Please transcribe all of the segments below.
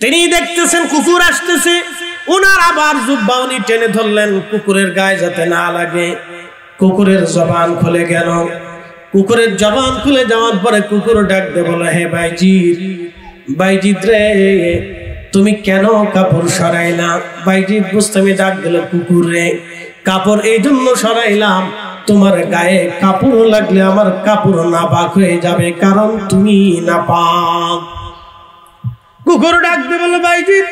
তিনি দেখতেছেন কুকুর আসতেছে, ওনার আবার জুব্বা উনি টেনে ধরলেন কুকুরের গায়ে যাতে না লাগে। কুকুরের জবান খুলে গেল। কুকুরের জবান খুলে যাওয়ার পরে কুকুর ডাক দিয়ে বলে, হে বাইজিৎ, বাইজিৎ রে, তুমি কেন কাপড় সরাইলা? বাইজিৎ বুঝতে ডাক দিল, কুকুর রে, কাপড় এই জন্য সরাইলাম, তোমার গায়ে কাপড় লাগলে আমার কাপড় নাপাক হয়ে যাবে, কারণ তুমি নাপাক। কুকুর ডাক দিয়ে বলে, বাইজিৎ,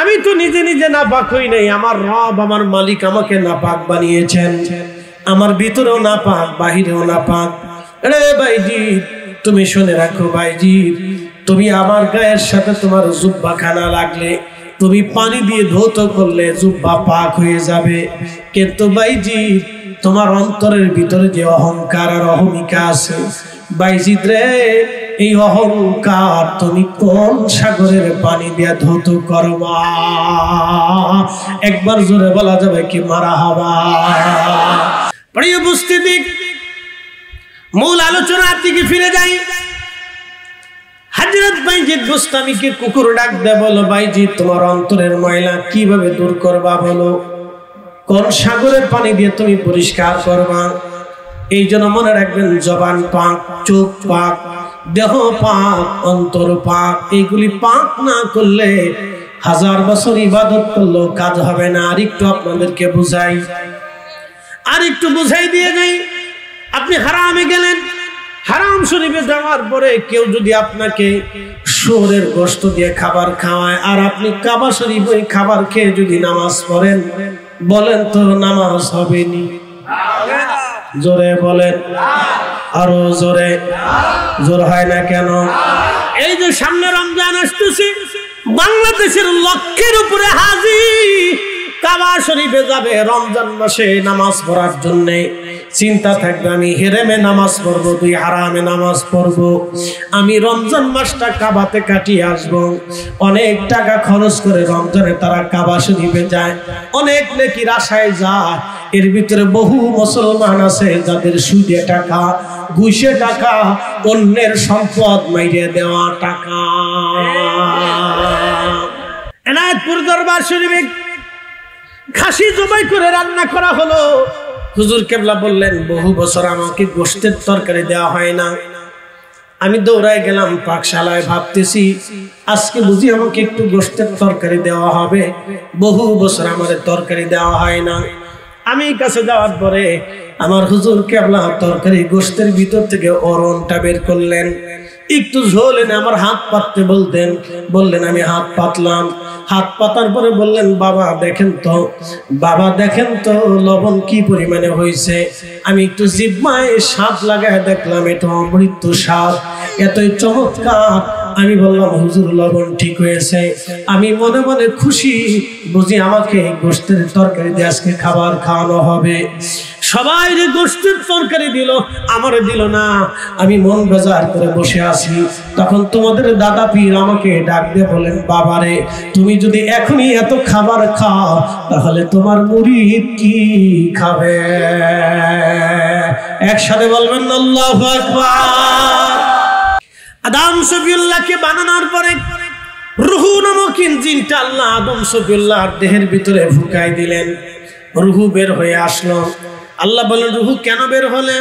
আমি তো নিজে নিজে নাপাক হই নাই, আমার রব, আমার মালিক আমাকে নাপাক বানিয়েছেন। আমার ভিতরেও নাপাক, বাহিরেও নাপাক। রে বাইজিৎ, তুমি শুনে রাখো বাইজিৎ, তুমি আমার গায়ের সাথে তোমার জুব্বা খানা লাগলে, তুমি পানি দিয়ে ধৌত করলে জুব্বা পাক হয়ে যাবে। কিন্তু বাইজিৎ, তোমার অন্তরের ভিতরে যে অহংকার আর অহমিকা আছে, বাইজিৎ রে, এই অহংকার তুমি কোন সাগরের পানি দিয়ে ধৌত করবা? একবার জোরে বলা যাবে কি মারহাবা? প্রিয় উপস্থিতি, মূল আলোচনার দিকে ফিরে যাই। হযরত বাইজিৎ বুস্তামীকে কুকুর ডাক দেয়, বলো বাইজিৎ, তোমার অন্তরের ময়লা কিভাবে দূর করবা বলো? কোন সাগরের পানি দিয়ে তুমি পরিষ্কার করবা? এই জন্য মনে রাখবেন, জবান পাক, চোখ পাক, দেহ পাক, অন্তর পাক। এইগুলি পাক না করলে 1000 বছর ইবাদত করলেও কাজ হবে না। আর একটু আপনাদেরকে বুঝাই, আর একটু বুঝাই দিয়ে যাই। আপনি হারামে গেলেন, হারাম শরীফে যাওয়ার পরে কেউ যদি আপনাকে শুয়োরের গোশত দিয়ে খাবার খাওয়ায়, আর আপনি কাবা শরীফ ওই খাবার খেয়ে যদি নামাজ পড়েন, বলেন তো নামাজ হবে নি? জোরে বলেন, আরো জোরে। জোর হয় না কেন? এই যে সামনে রমজান আসতেছে, বাংলাদেশের লক্ষের উপরে হাজি কাবা শরীফে যাবে রমজান মাসে নামাজ পড়ার জন্য। চিন্তা থাকবে, আমি হেরেমে নামাজ পড়বো, তুই হারামে নামাজ পড়বো, আমি রমজান মাসটা কাবাতে কাটিয়ে আসবো। অনেক টাকা খরচ করে রমজানে তারা কাবা শরীফে যায়, অনেক নেকির আশায় যায়। এর ভিতরে বহু মুসলমান আছে যাদের সুদে টাকা, ঘুষে টাকা, অন্যের সম্পদ মাইরে দেওয়া টাকা। এনায়েতপুর দরবার শরীফে খাসি জবাই করে রান্না করা হলো। হুজুর কেবলা বললেন, বহু বছর আমাকে গোশতের তরকারি দেওয়া হয় না। আমি দৌড়ায় গেলাম পাকশালায়, ভাবতেছি আজকে বুঝি আমাকে একটু গোশতের তরকারি দেওয়া হবে। বহু বছর আমাদের তরকারি দেওয়া হয় না। আমি কাছে যাওয়ার পরে আমার হুজুর কেবলা তরকারি গোশতের ভিতর থেকে অরণটা বের করলেন, একটু ঝোল এনে আমার হাত পাততে বললেন। আমি হাত পাতলাম। হাত পাতার পরে বললেন, বাবা দেখেন তো, বাবা দেখেন তো লবণ কি পরিমাণে হয়েছে। আমি একটু জিহ্বায় স্বাদ লাগায় দেখলাম, এটা অমৃত স্বাদ, এতই চমৎকার। আমি বললাম, হুজুর লবণ ঠিক হয়েছে। আমি মনে মনে খুশি, বুঝি আমাকে গোশতের তরকারি দিয়ে আজকে খাবার খাওয়ানো হবে। সবাই রে গোশতের তরকারি দিল, আমারে দিল না। আমি মন বেজার করে বসে আছি। তখন তোমাদের দাদা পীর আমাকে ডাক দিয়ে বলেন, বাবারে, তুমি যদি এখনই এত খাবার খাও, তাহলে তোমার মুরিদ কি খাবে? একসাথে বলবেন আল্লাহু আকবার। আদম সফিউল্লাহকে বানানোর পরে রূহ নামক ইঞ্জিনটা আল্লাহ আদম সফিউল্লাহর দেহের ভিতরে ঢুকাই দিলেন। রূহ বের হয়ে আসলো। আল্লাহ বললেন, রূহ কেন বের হলে?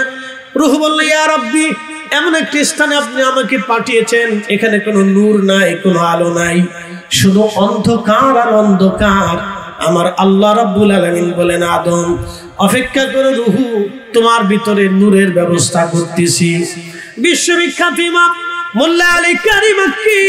রূহ বলল, ইয়া রাব্বি, এমন একটি স্থানে আপনি আমাকে পাঠিয়েছেন, এখানে কোনো নূর নাই, কোনো আলো নাই, শুধু অন্ধকার আর অন্ধকার। আমার আল্লাহ রাব্বুল আলামিন বলেন, আদম অপেক্ষা করে, রূহ তোমার ভিতরে নূরের ব্যবস্থা করতেছি। বিশ্ববিখ্যাত ইমাম মোল্লা আলী কারি মক্কি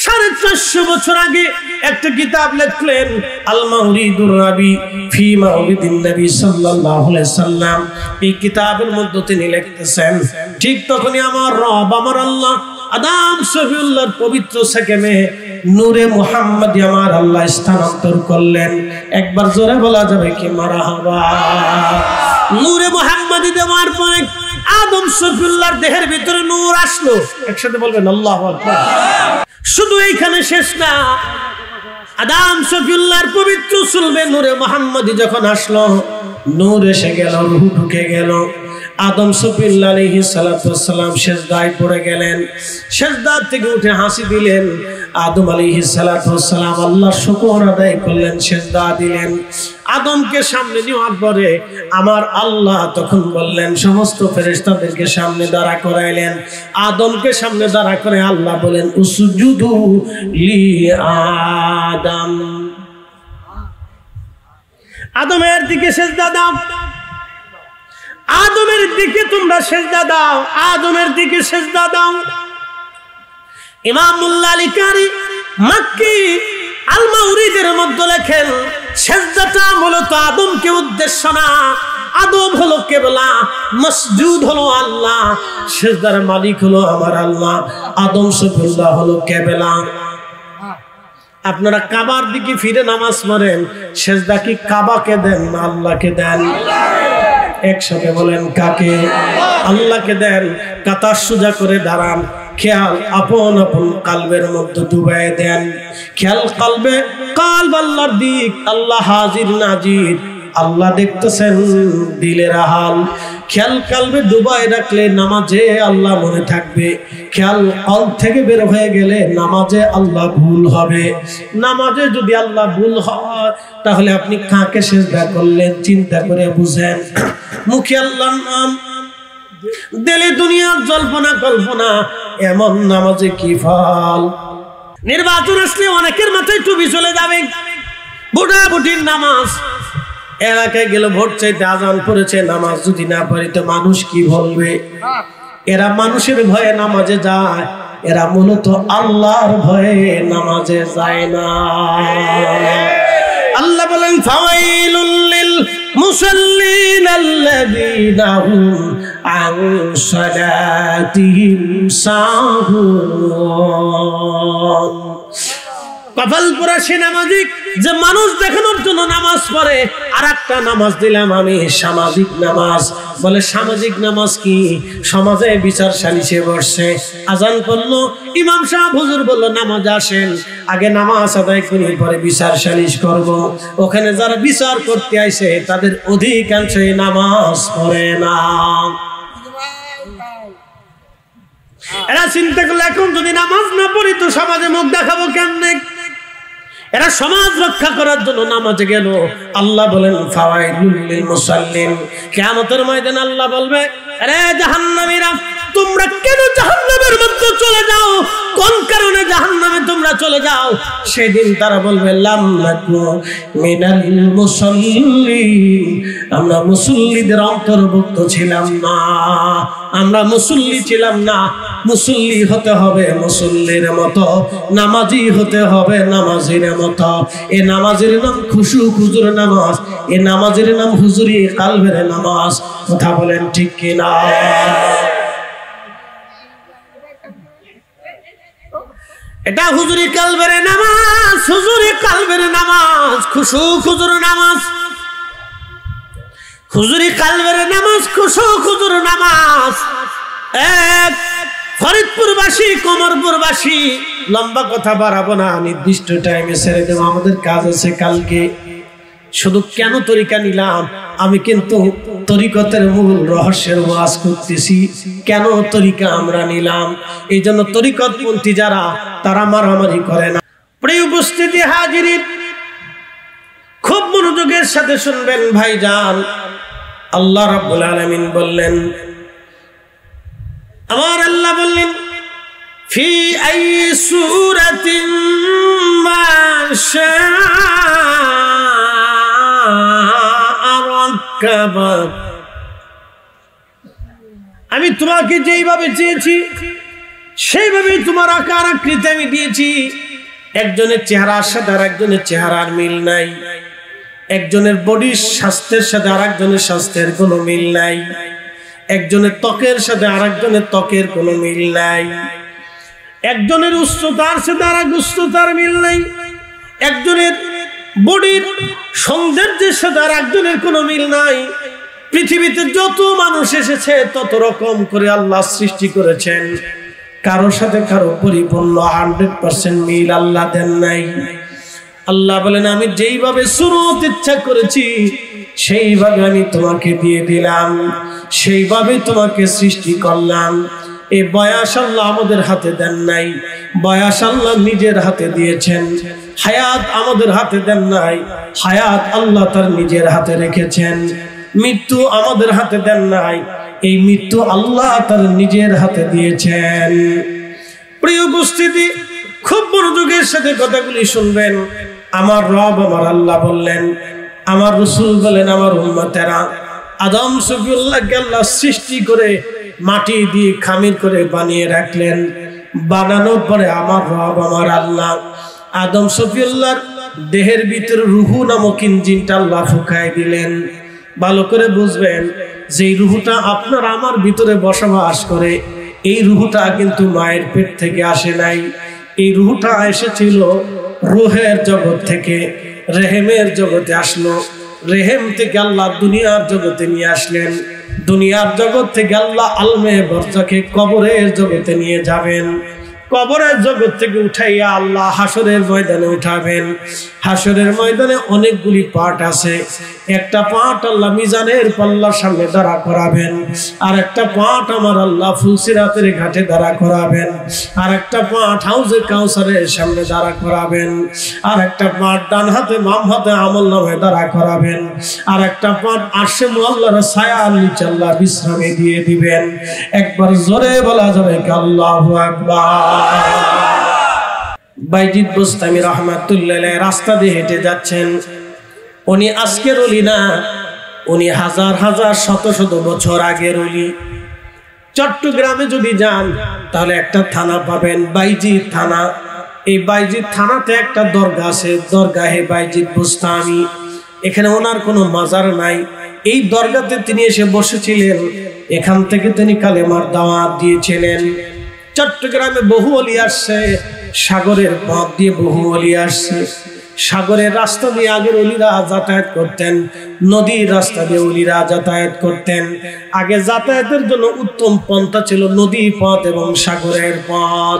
450 বছর আগে একটা কিতাব লিখলেন, আল মাউরিদুর রাবি ফি মাউরিদিন নবী সাল্লাল্লাহু আলাইহি সাল্লাম। এই কিতাবের মধ্যে তিনি লিখতেছেন, ঠিক তখনই আমার রব, আমার আল্লাহ আদম সফিউল্লাহর পবিত্র সেকেমে নূরে মুহাম্মদি আমার আল্লাহ স্থানান্তর করলেন। একবার জোরে বলা যাবে কি মারহাবা? নূরে মুহাম্মদি দেওয়ার পরে আদম সফিউল্লাহর দেহের ভিতরে নূর আসলো। একসাথে বলবেন আল্লাহু আকবার। শুধু এইখানে শেষ না, আদম সফিউল্লাহর পবিত্র সুলবে নূরে মুহাম্মদি যখন আসলো, নূর এসে গেল, রূহ ঢুকে গেল। আদম সফিউল্লাহ আলাইহিস সালাতু ওয়াস সালাম সিজদায় পড়ে গেলেন। সিজদা থেকে উঠে হাসি দিলেন। আদম আলাইহিস সালাতু ওয়াস সালাম আল্লাহর শুকর আদায় করলেন, সিজদা দিলেন। আদমকে সামনে নেওয়ার পরে আমার আল্লাহ তখন বললেন, সমস্ত ফেরেশতাদেরকে সামনে দাঁড়া করাইলেন। আদমকে সামনে দাঁড়া করে আল্লাহ বলেন, উসজুদু লি আদম, আদমের দিকে সিজদা দাও, আদমের দিকে তোমরা সিজদা দাও, আদমের দিকে সিজদা দাও। ইমাম মুল্লা আলী কারি মক্কি আল মাউরিদের মধ্যে লেখেন, সিজদাটা মূলত আদমকে উদ্দেশ্য না, আদম হলো কেবলা, মসজুদ হলো আল্লাহ, সিজদার মালিক হলো আমার আল্লাহ, আদম সফিউল্লাহ হলো কেবলা। আপনারা কাবার দিকে ফিরে নামাজ পড়েন, সিজদা কি কাবাকে দেন না আল্লাহকে দেন? একসাথে বলেন, কাকে? আল্লাহকে দেন। কাতার সোজা করে দাঁড়ান, খেয়াল আপন আপন কালবের মধ্যে ডুবাই দেন। খেয়াল কালবে, কালব আল্লাহর দিক, আল্লাহ হাজির নাজির, আল্লাহ দেখতেছেন দিলের হাল। খেয়াল কালবে ডুবাই রাখলে নামাজে আল্লাহ মনে থাকবে। খেয়াল কলব থেকে বের হয়ে গেলে নামাজে আল্লাহ ভুল হবে। নামাজে যদি আল্লাহ ভুল হয় তাহলে আপনি কাকে সিজদা করলেন চিন্তা করে বুঝেন। মুখে আল্লাহর নাম, দিলে দুনিয়ার জল্পনা কল্পনা, এমন নামাজে কি ফল? নির্বাচন আসলে অনেকের মাথায় টুপি চলে যাবে, ভোটাভুটির নামাজ, এলাকায় গেল ভোট চাইতে, আজান পড়েছে, নামাজ যদি না পড়ে তো মানুষ কি বলবে? এরা মানুষের ভয়ে নামাজে যায়, এরা মূলত আল্লাহর ভয়ে নামাজে যায় না। আল্লাহ বলেন, ফাওয়াইলুল লিল মুসাল্লিন আল্লাযীনা হুম আন সালাতিহিম সাহুন। কপাল পোড়া সে নামাজি যে মানুষ দেখানোর জন্য নামাজ পড়ে, আর একটা নামাজ দিলাম আমি সামাজিক নামাজ। বলে সামাজিক নামাজ কি? সমাজে বিচার সালিশে বসছে, আজান করলো, ইমাম সাহেব হুজুর বললো নামাজ আসেন, আগে নামাজ আদায় করি পরে বিচার সালিশ করব। ওখানে যারা বিচার করতে আইছে তাদের অধিকাংশই নামাজ পড়ে না। এরা চিন্তা করলে এখন যদি নামাজ না পড়ি তো সমাজে মুখ দেখাবো কেমনে? এরা সমাজ রক্ষা করার জন্য নামাজে গেল। আল্লাহ বলেন, ফাওয়াইলুল লিল মুসাল্লিন। কিয়ামতের ময়দানে আল্লাহ বলবে, আরে জাহান্নামীরা, তোমরা কেন জাহান্নামের মধ্যে চলে যাও? কোন কারণে জাহান্নামে তোমরা চলে যাও? সেদিন তারা বলবে, লাম নাকু মিনাল মুসাল্লিন, আমরা মুসল্লিদের অন্তর্ভুক্ত ছিলাম না, আমরা মুসল্লি ছিলাম না। মুসল্লি হতে হবে মুসল্লির মতো, নামাজি হতে হবে নামাজির মতো। এ নামাজের নাম খুশু হুজুর নামাজ, এ নামাজের নাম হুজুরি কালবের নামাজ। কথা বলেন ঠিক কিনা? এটা হুজুরি কালবের নামাজ, হুজুরি কালবের নামাজ, খুশু হুজুর নামাজ, হুজুরি কালবের নামাজ, খুশু হুজুর নামাজ। এক ফরিদপুরবাসী, কমরপুরবাসী, লম্বা কথা বাড়াবো না, নির্দিষ্ট টাইমে ছেড়ে দেবো, আমাদের কাজ আছে কালকে। শুধু কেন তরিকা নিলাম, আমি কিন্তু তরিকতের মূল রহস্যের ওয়াজ করতেছি। কেন তরিকা আমরা নিলাম? এই জন্য তরিকতপন্থী যারা, তারা মারামারি করে না। প্রিয় উপস্থিতি হাজিরিন, খুব মনোযোগের সাথে শুনবেন ভাইজান। আল্লাহ রাব্বুল আলামিন বললেন, আমার আল্লাহ বললেন, ফি আই সূরাতিন মা শাআ রাক্কাবাক। আমি তোমাকে যেইভাবে চেয়েছি সেইভাবেই তোমার আকার আকৃতি আমি দিয়েছি। একজনের চেহারার সাথে আর একজনের চেহারার মিল নাই, একজনের বডির স্বাস্থ্যের সাথে আর একজনের স্বাস্থ্যের কোনো মিল নাই, একজনের ত্বকের সাথে আর একজনের ত্বকের কোনো মিল নাই, একজনের উচ্চতার সাথে আর এক উচ্চতার মিল নাই, একজনের বডির সৌন্দর্যের সাথে আর একজনের কোনো মিল নাই। পৃথিবীতে যত মানুষ এসেছে তত রকম করে আল্লাহ সৃষ্টি করেছেন, কারোর সাথে কারো পরিপূর্ণ 100% মিল আল্লাহ দেন নাই। আল্লাহ বলেন আমি যেইভাবে সুরত ইচ্ছা করেছি সেইভাবে আমি তোমাকে দিয়ে দিলাম, সেইভাবে তোমাকে সৃষ্টি করলাম। এই বয়স আল্লাহ আমাদের হাতে দেন নাই, বয়স আল্লাহ নিজের হাতে দিয়েছেন। হায়াত আমাদের হাতে দেন নাই, হায়াত আল্লাহ তার নিজের হাতে রেখেছেন। মৃত্যু আমাদের হাতে দেন নাই, এই মৃত্যু আল্লাহ তার নিজের হাতে দিয়েছেন। প্রিয় উপস্থিতি, খুব মনোযোগের সাথে কথাগুলি শুনবেন। আমার রব আমার আল্লাহ বললেন, আমার রাসূল বলেন, আমার উম্মতেরা আদম সফিউল্লাহকে আল্লাহ সৃষ্টি করে মাটি দিয়ে খামির করে বানিয়ে রাখলেন। বানানোর পরে আমার রব আমার আল্লাহ আদম সফিউল্লাহর দেহের ভিতরে রুহু নামক ইঞ্জিনটা আল্লাহ ফুঁকায় দিলেন। ভালো করে বুঝবেন, যেই রুহুটা আপনার আমার ভিতরে বসবাস করে, এই রুহুটা কিন্তু মায়ের পেট থেকে আসে নাই। এই রুহুটা এসেছিল রুহের জগৎ থেকে, রেহেমের জগতে আসলো। রেহেম থেকে আল্লাহ দুনিয়ার জগতে নিয়ে আসলেন। দুনিয়ার জগৎ থেকে আল্লাহ আলমে বরজাকে কবরের জগতে নিয়ে যাবেন। কবরের জগৎ থেকে উঠাইয়া আল্লাহ হাসরের ময়দানে উঠাবেন। হাসরের ময়দানে অনেকগুলি পার্ট আছে। একটা পার্ট আল্লাহ মিজানের পাল্লার সামনে দাঁড়া করাবেন, আর একটা পার্ট আমার আল্লাহ ফুলসিরাতের ঘাটে দাঁড়া করাবেন, আর একটা পার্ট হাউজে কাউসারের সামনে দাঁড়া করাবেন, আর একটা পার্ট ডান হাতে বাম হাতে আমলনামায় দাঁড়া করাবেন, আর একটা পার্ট আরশে মুআল্লার ছায়ার নিচে আল্লাহ বিশ্রামে দিয়ে দিবেন। একবার জোরে বলা যাবে কি আল্লাহু আকবার। বাইজিদ বুস্তামি রাহমাতুল্লাহ আলাইহি রাস্তা দিয়ে হেঁটে যাচ্ছেন। উনি আজকের ওলি না, উনি হাজার হাজার শত শত বছর আগের ওলি। চট্টগ্রামে যদি যান তাহলে একটা থানা পাবেন, বাইজিদ থানা। এই বাইজিদ থানাতে একটা দরগা আছে, দরগাহে বাইজিদ বুস্তামি। এখানে ওনার কোনো মাজার নাই। এই দরগাতে তিনি এসে বসেছিলেন, এখান থেকে তিনি কালেমার দাওয়াত দিয়েছিলেন। চট্টগ্রামে বহু ওলি আসছে, সাগরের পথ দিয়ে বহু ওলি আসছে। সাগরের রাস্তা দিয়ে আগের ওলিরা যাতায়াত করতেন, নদীর রাস্তা দিয়ে ওলিরা যাতায়াত করতেন। আগে যাতায়াতের জন্য উত্তম পন্থা ছিল নদী পথ এবং সাগরের পথ।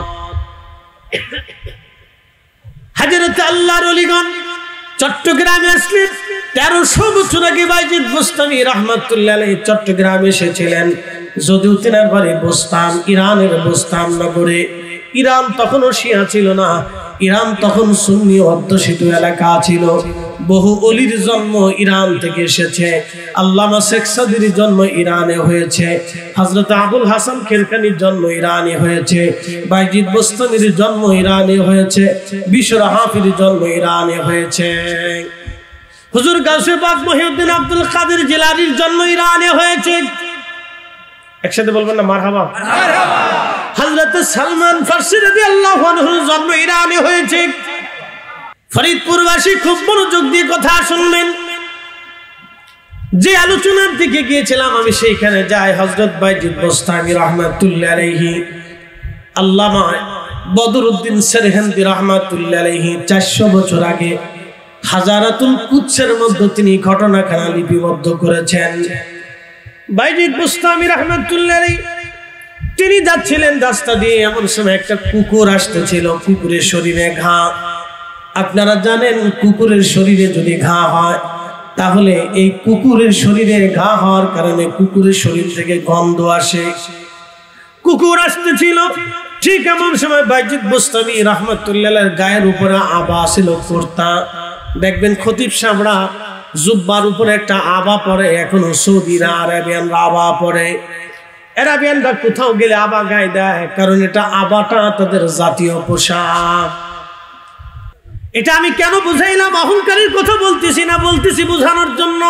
হযরত আল্লাহর ওলিগণ চট্টগ্রামে আসলেন। 1300 বছর আগে বাইজিদ বুস্তামি রাহমাতুল্লাহ আলাইহি চট্টগ্রামে এসেছিলেন। যদিও তিনার বাড়ি বোস্তান, ইরানের বোস্তান নগরে। ইরান তখনও শিয়া ছিল না, ইরান তখন সুন্নি অধ্যুষিত এলাকা ছিল। বহু অলির জন্ম ইরান থেকে এসেছে। আল্লামা শেখ সাদির জন্ম ইরানে হয়েছে, হযরত আবুল হাসান কিরকানির জন্ম ইরানে হয়েছে, বাইজিদ বুস্তামির জন্ম ইরানে হয়েছে, বিশর হাফির জন্ম ইরানে হয়েছে, হুজুর গাউসে পাক মহিউদ্দিন আব্দুল কাদের জিলানীর জন্ম ইরানে হয়েছে। একসাথে বলবেন না মারহাবা। হযরত সালমান ফারসি রাদিয়াল্লাহু আনহুর জন্ম ইরানে হয়েছে। ফরিদপুরবাসী খুব মনোযোগ দিয়ে কথা শুনবেন। যে আলোচনার দিকে গিয়েছিলাম আমি সেইখানে যাই। হযরত বাইজিদ বুস্তামি রাহমাতুল্লাহ আলাইহি, আল্লামা বদরউদ্দিন সেরহিন্দি রাহমাতুল্লাহ আলাইহি 400 বছর আগে হাজারাতুল কুদসের মধ্যে তিনি ঘটনাখানা লিপিবদ্ধ করেছেন। বাইজিদ বুস্তামি রাহমাতুল্লাহ আলাইহি তিনি যাচ্ছিলেন রাস্তা দিয়ে, এমন সময় একটা কুকুর আসতেছিল। কুকুরের শরীরে ঘা। আপনারা জানেন কুকুরের শরীরে যদি ঘা হয় তাহলে এই কুকুরের শরীরে ঘা হওয়ার কারণে কুকুরের শরীর থেকে গন্ধ আসে। কুকুর আসতেছিল, ঠিক এমন সময় বাইজিদ বুস্তামি রাহমাতুল্লাহ আলাইহির গায়ের উপরে আবা ছিল, কুর্তা। দেখবেন খতিব সাহেবরা জুব্বার উপরে একটা আবা পরে, এখনো সৌদিরা আরাবিয়ানরা আবা পরে। আরাবিয়ানরা কোথাও গেলে আবা গায়ে দেয়, কারণ এটা আবাটা তাদের জাতীয় পোশাক। এটা আমি কেন বুঝাইলাম? অহংকারের কথা বলতেছি না, বলতেছি বোঝানোর জন্য।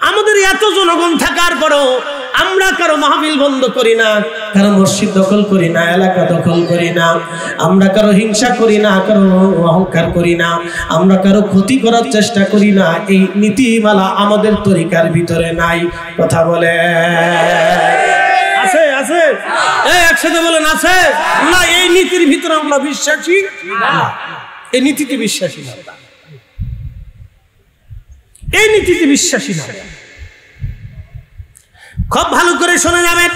আমাদের এত জনগণ থাকার পরও আমরা কারো মাহফিল বন্ধ করি না, কারো মসজিদ দখল করি না, এলাকা দখল করি না, আমরা কারো হিংসা করি না, কারো অহংকার করি না, আমরা কারো ক্ষতি করার চেষ্টা করি না। এই নীতিমালা আমাদের তরিকার ভিতরে নাই। কথা বলে আছে? আছে? একসাথে বলেন আছে না? এই নীতির ভিতরে আমরা বিশ্বাসী না, এই নীতিতে বিশ্বাসী না, এই নীতিতে বিশ্বাসী না। খুব ভালো করে শুনে যাবেন।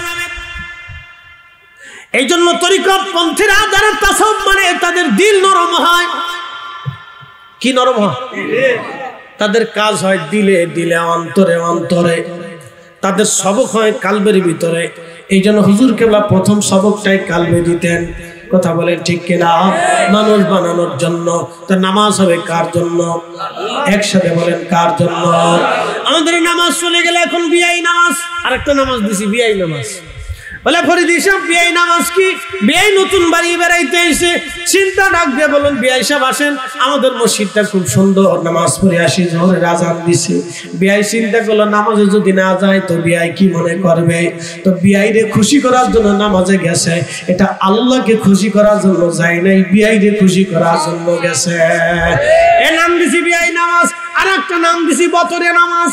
এই জন্য তরিকত পন্থীরা যারা তাসাউফ মানে তাদের দিল নরম হয়। কি নরম হয়, তাদের কাজ হয় দিলে দিলে, অন্তরে অন্তরে, তাদের সবক হয় কালবের ভিতরে। এই জন্য হুজুর কেবলা প্রথম সবকটাই কালবে দিতেন। কথা বলেন ঠিক কিনা? মানুষ বানানোর জন্য। তো নামাজ হবে কার জন্য? একসাথে বলেন কার জন্য? আমাদের নামাজ চলে গেলে এখন বিয়াই নামাজ, আরেকটা নামাজ দিছি বিয়াই নামাজ। বলে ফরিদি সাহেব বিয়াই নামাজ কি? বিয়াই নতুন বাড়ি বেড়াইতে এসে চিন্তা ডাক দিয়ে বলুন বিয়াই সাহেব আসেন, আমাদের মসজিদটা খুব সুন্দর, নামাজ পড়ে আসি, জোহরের আজান দিছে। বিয়াই চিন্তা করলো নামাজে যদি না যায় তো বিয়াই কি মনে করবে, তো বিয়াইরে খুশি করার জন্য নামাজে গেছে। এটা আল্লাহকে খুশি করার জন্য যায় নাই, বিয়াইরে খুশি করার জন্য গেছে। এ নাম দিছি বিয়াই নামাজ। আর একটা নাম দিছি বতরে নামাজ।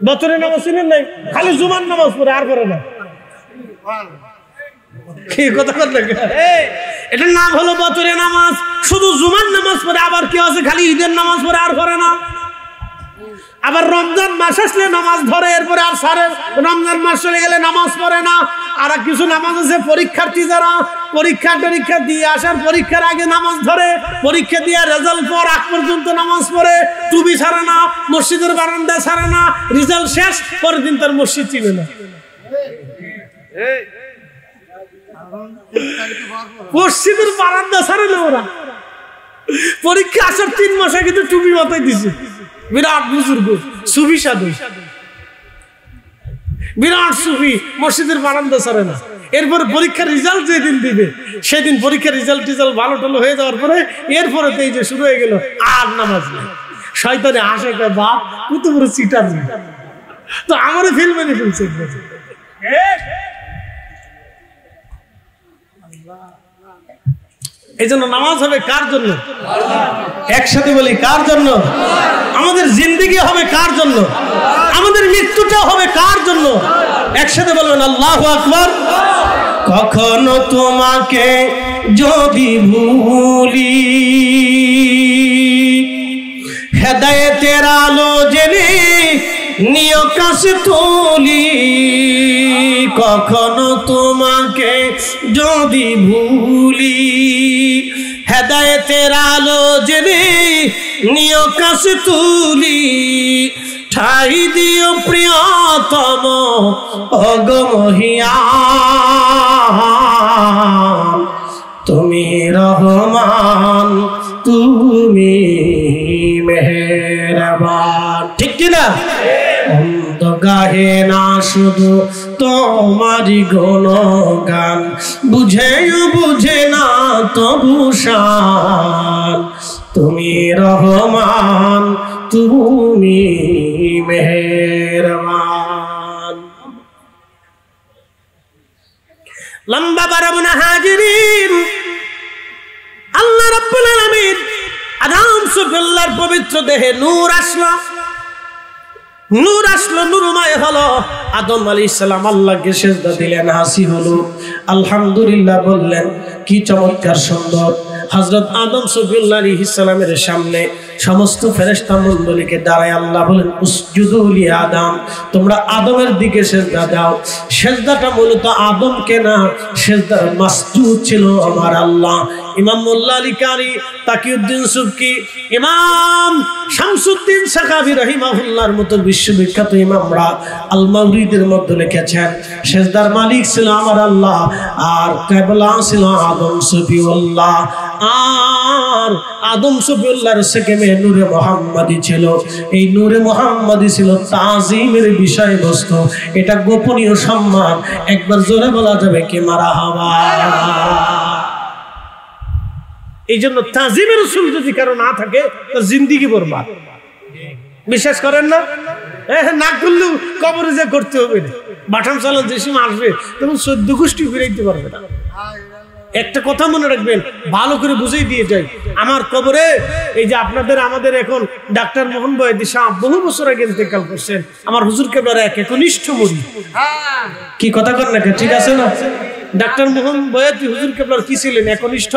বছরের নামাজ চিনেন নাই? খালি জুমার নামাজ পড়ে, আর করে না। কি কথা বললেন? এটার নাম হলো বছরের নামাজ। শুধু জুমার নামাজ পড়ে, আবার কি আছে খালি ঈদের নামাজ পড়ে আর করে না। আবার রমজান মাস আসলে নামাজ ধরে, এরপরে আর সারে রমজান মাস চলে গেলে নামাজ পড়ে না। আর কিছু নামাজ আছে পরীক্ষার্থী যারা পরীক্ষা দিয়ে আসার পরীক্ষার আগে নামাজ ধরে, পরীক্ষা দিয়ে রেজাল্ট পর আগ পর্যন্ত নামাজ পড়ে, টুপি ছাড়ে না, মসজিদের বারান্দা ছাড়ে না, রেজাল্ট শেষ পরের দিন তার মসজিদ চিনে না। মসজিদের বারান্দা ছাড়ে না ওরা। পরীক্ষা আসার 3 মাসে কিন্তু টুপি মাথায় দিছে। বিরাট বুজুর্গ সুফি সাধু, বিরাট সুফি, মসজিদের বারান্দা ছাড়ে না। এরপরে পরীক্ষার রেজাল্ট যেদিন দিবে সেদিন পরীক্ষার রেজাল্ট ভালো টালো হয়ে যাওয়ার পরে এরপরে তো এই যে শুরু হয়ে গেল আর নামাজ নেই। শয়তানে আসে বাপ কত বড় চিটার। তো আমারও ফিল মেনে ফেলছে। এই জন্য নামাজ হবে কার জন্য? একসাথে বলি কার জন্য? আমাদের জিন্দেগি হবে কার জন্য? আমাদের মৃত্যুটা হবে কার জন্য? একসাথে বলবেন আল্লাহু আকবার। কখনো তোমাকে যদি ভুলি, হেদায়েতের আলো জেনে নিয় কাছে তুলি। কখনো তোমাকে যদি ভুলি, হেদায়েতের আলো জেনে নিয় কাছে তুলি। ঠাই দিও প্রিয়তম অগমহিয়ান, তুমি রহমান, তুমি মেহেরবান। ঠিক কিনা? অন্ত গাহে না শুধু তোমারি গুণগান, বুঝেও বুঝে না তবু শান, তুমি রহমান, তুমি মেহেরবান। লম্বা বারাবনা হাজিরিন, আল্লাহ রাব্বুল আলামিন আদম সুফিল্লাহর পবিত্র দেহে নূর আসলো, নূরময় হলো। আদম আলাইহিস সালাম আল্লাহকে সিজদা দিলেন, হাসি হলো, আলহামদুলিল্লাহ বললেন। কি চমৎকার সুন্দর। হযরত আদম সুফিউল্লাহ আলাইহিস সালামের সামনে সমস্ত ফেরেশতা মণ্ডলীকে দাঁড়ায় আল্লাহ বলেন উসজুদু লি আদম, তোমরা আদমের দিকে সিজদা দাও। সিজদাটা মূলত আদমকে না, সিজদার মাসজুদ ছিল আমার আল্লাহ। ইমাম মোল্লা আলী কারি, তাকিউদ্দিন সুবকি, ইমাম শামসুদ্দিন সাখাবী রাহিমাহুল্লাহর মতো বিশ্ববিখ্যাত ইমামরা আল মাওরিদের মধ্যে লিখেছেন সিজদার মালিক ছিল আমার আল্লাহ, আর কিবলা ছিল আদম সফিউল্লাহ। আর আদম সফিউল্লাহর সেকেমে নূরে মুহাম্মাদি ছিল। এই নূরে মুহাম্মাদি ছিল তাজিমের বিষয়বস্তু, এটা গোপনীয় সম্মান। একবার জোরে বলা যাবে কি মারহাবা। এই জন্য তাজিমের রাসূল যদি কারো না থাকে তার জিন্দেগি বরবাদ। বিশ্বাস করেন না? না করলেও কবরে যে করতে হবে না। বাটাম চালান যে সময় আসবে তখন 14 গোষ্ঠী ফিরাইতে পারবে না। একটা কথা মনে রাখবেন, ভালো করে বুঝিয়ে দিয়ে যাই। আমার কবরে এই যে আপনাদের আমাদের এখন ডাক্তার মোহন বয়াতি সাহেব বহু বছর আগে ইন্তেকাল করছেন, আমার হুজুর কেবলার এক একনিষ্ঠ মুরিদ। কি কথা কর না, ঠিক আছে না? ডাক্তার মোহন বয়াতি হুজুর কেবলার কি ছিলেন? একনিষ্ঠ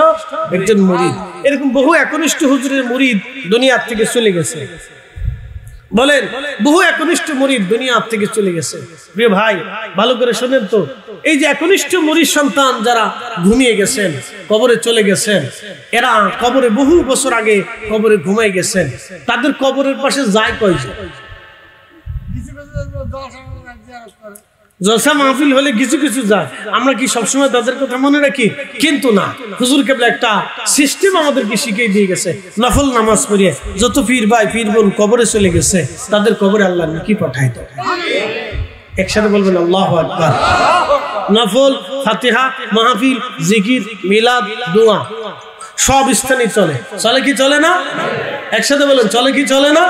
একজন মুরিদ। এরকম বহু একনিষ্ঠ হুজুরের মুরিদ দুনিয়ার থেকে চলে গেছে। বলেন বহু একনিষ্ঠ মুরিদ দুনিয়া থেকে চলে গেছে। প্রিয় ভাই ভালো করে শোনেন তো, এই যে একনিষ্ঠ মুরিদ সন্তান যারা ঘুমিয়ে গেছেন, কবরে চলে গেছেন, এরা কবরে বহু বছর আগে কবরে ঘুমাই গেছেন, তাদের কবরের পাশে যায় কয়জন? জলসা মাহফিল হলে কিছু কিছু যায়, আমরা কি সবসময় তাদের কথা মনে রাখি? কিন্তু না, হুজুর কেবলা একটা সিস্টেম আমাদেরকে শিখিয়ে দিয়ে গেছে, নফল নামাজ পড়িয়ে যত পীর ভাই পীর বোন কবরে চলে গেছে তাদের কবরে আল্লাহ নেকি পাঠায় দেয়। একসাথে বলবেন আল্লাহু আকবার। নফল, ফাতিহা, মাহফিল, জিকির, মিলাদ, দোয়া সব স্থানে চলে, চলে কি চলে না? একসাথে বলেন চলে কি চলে না?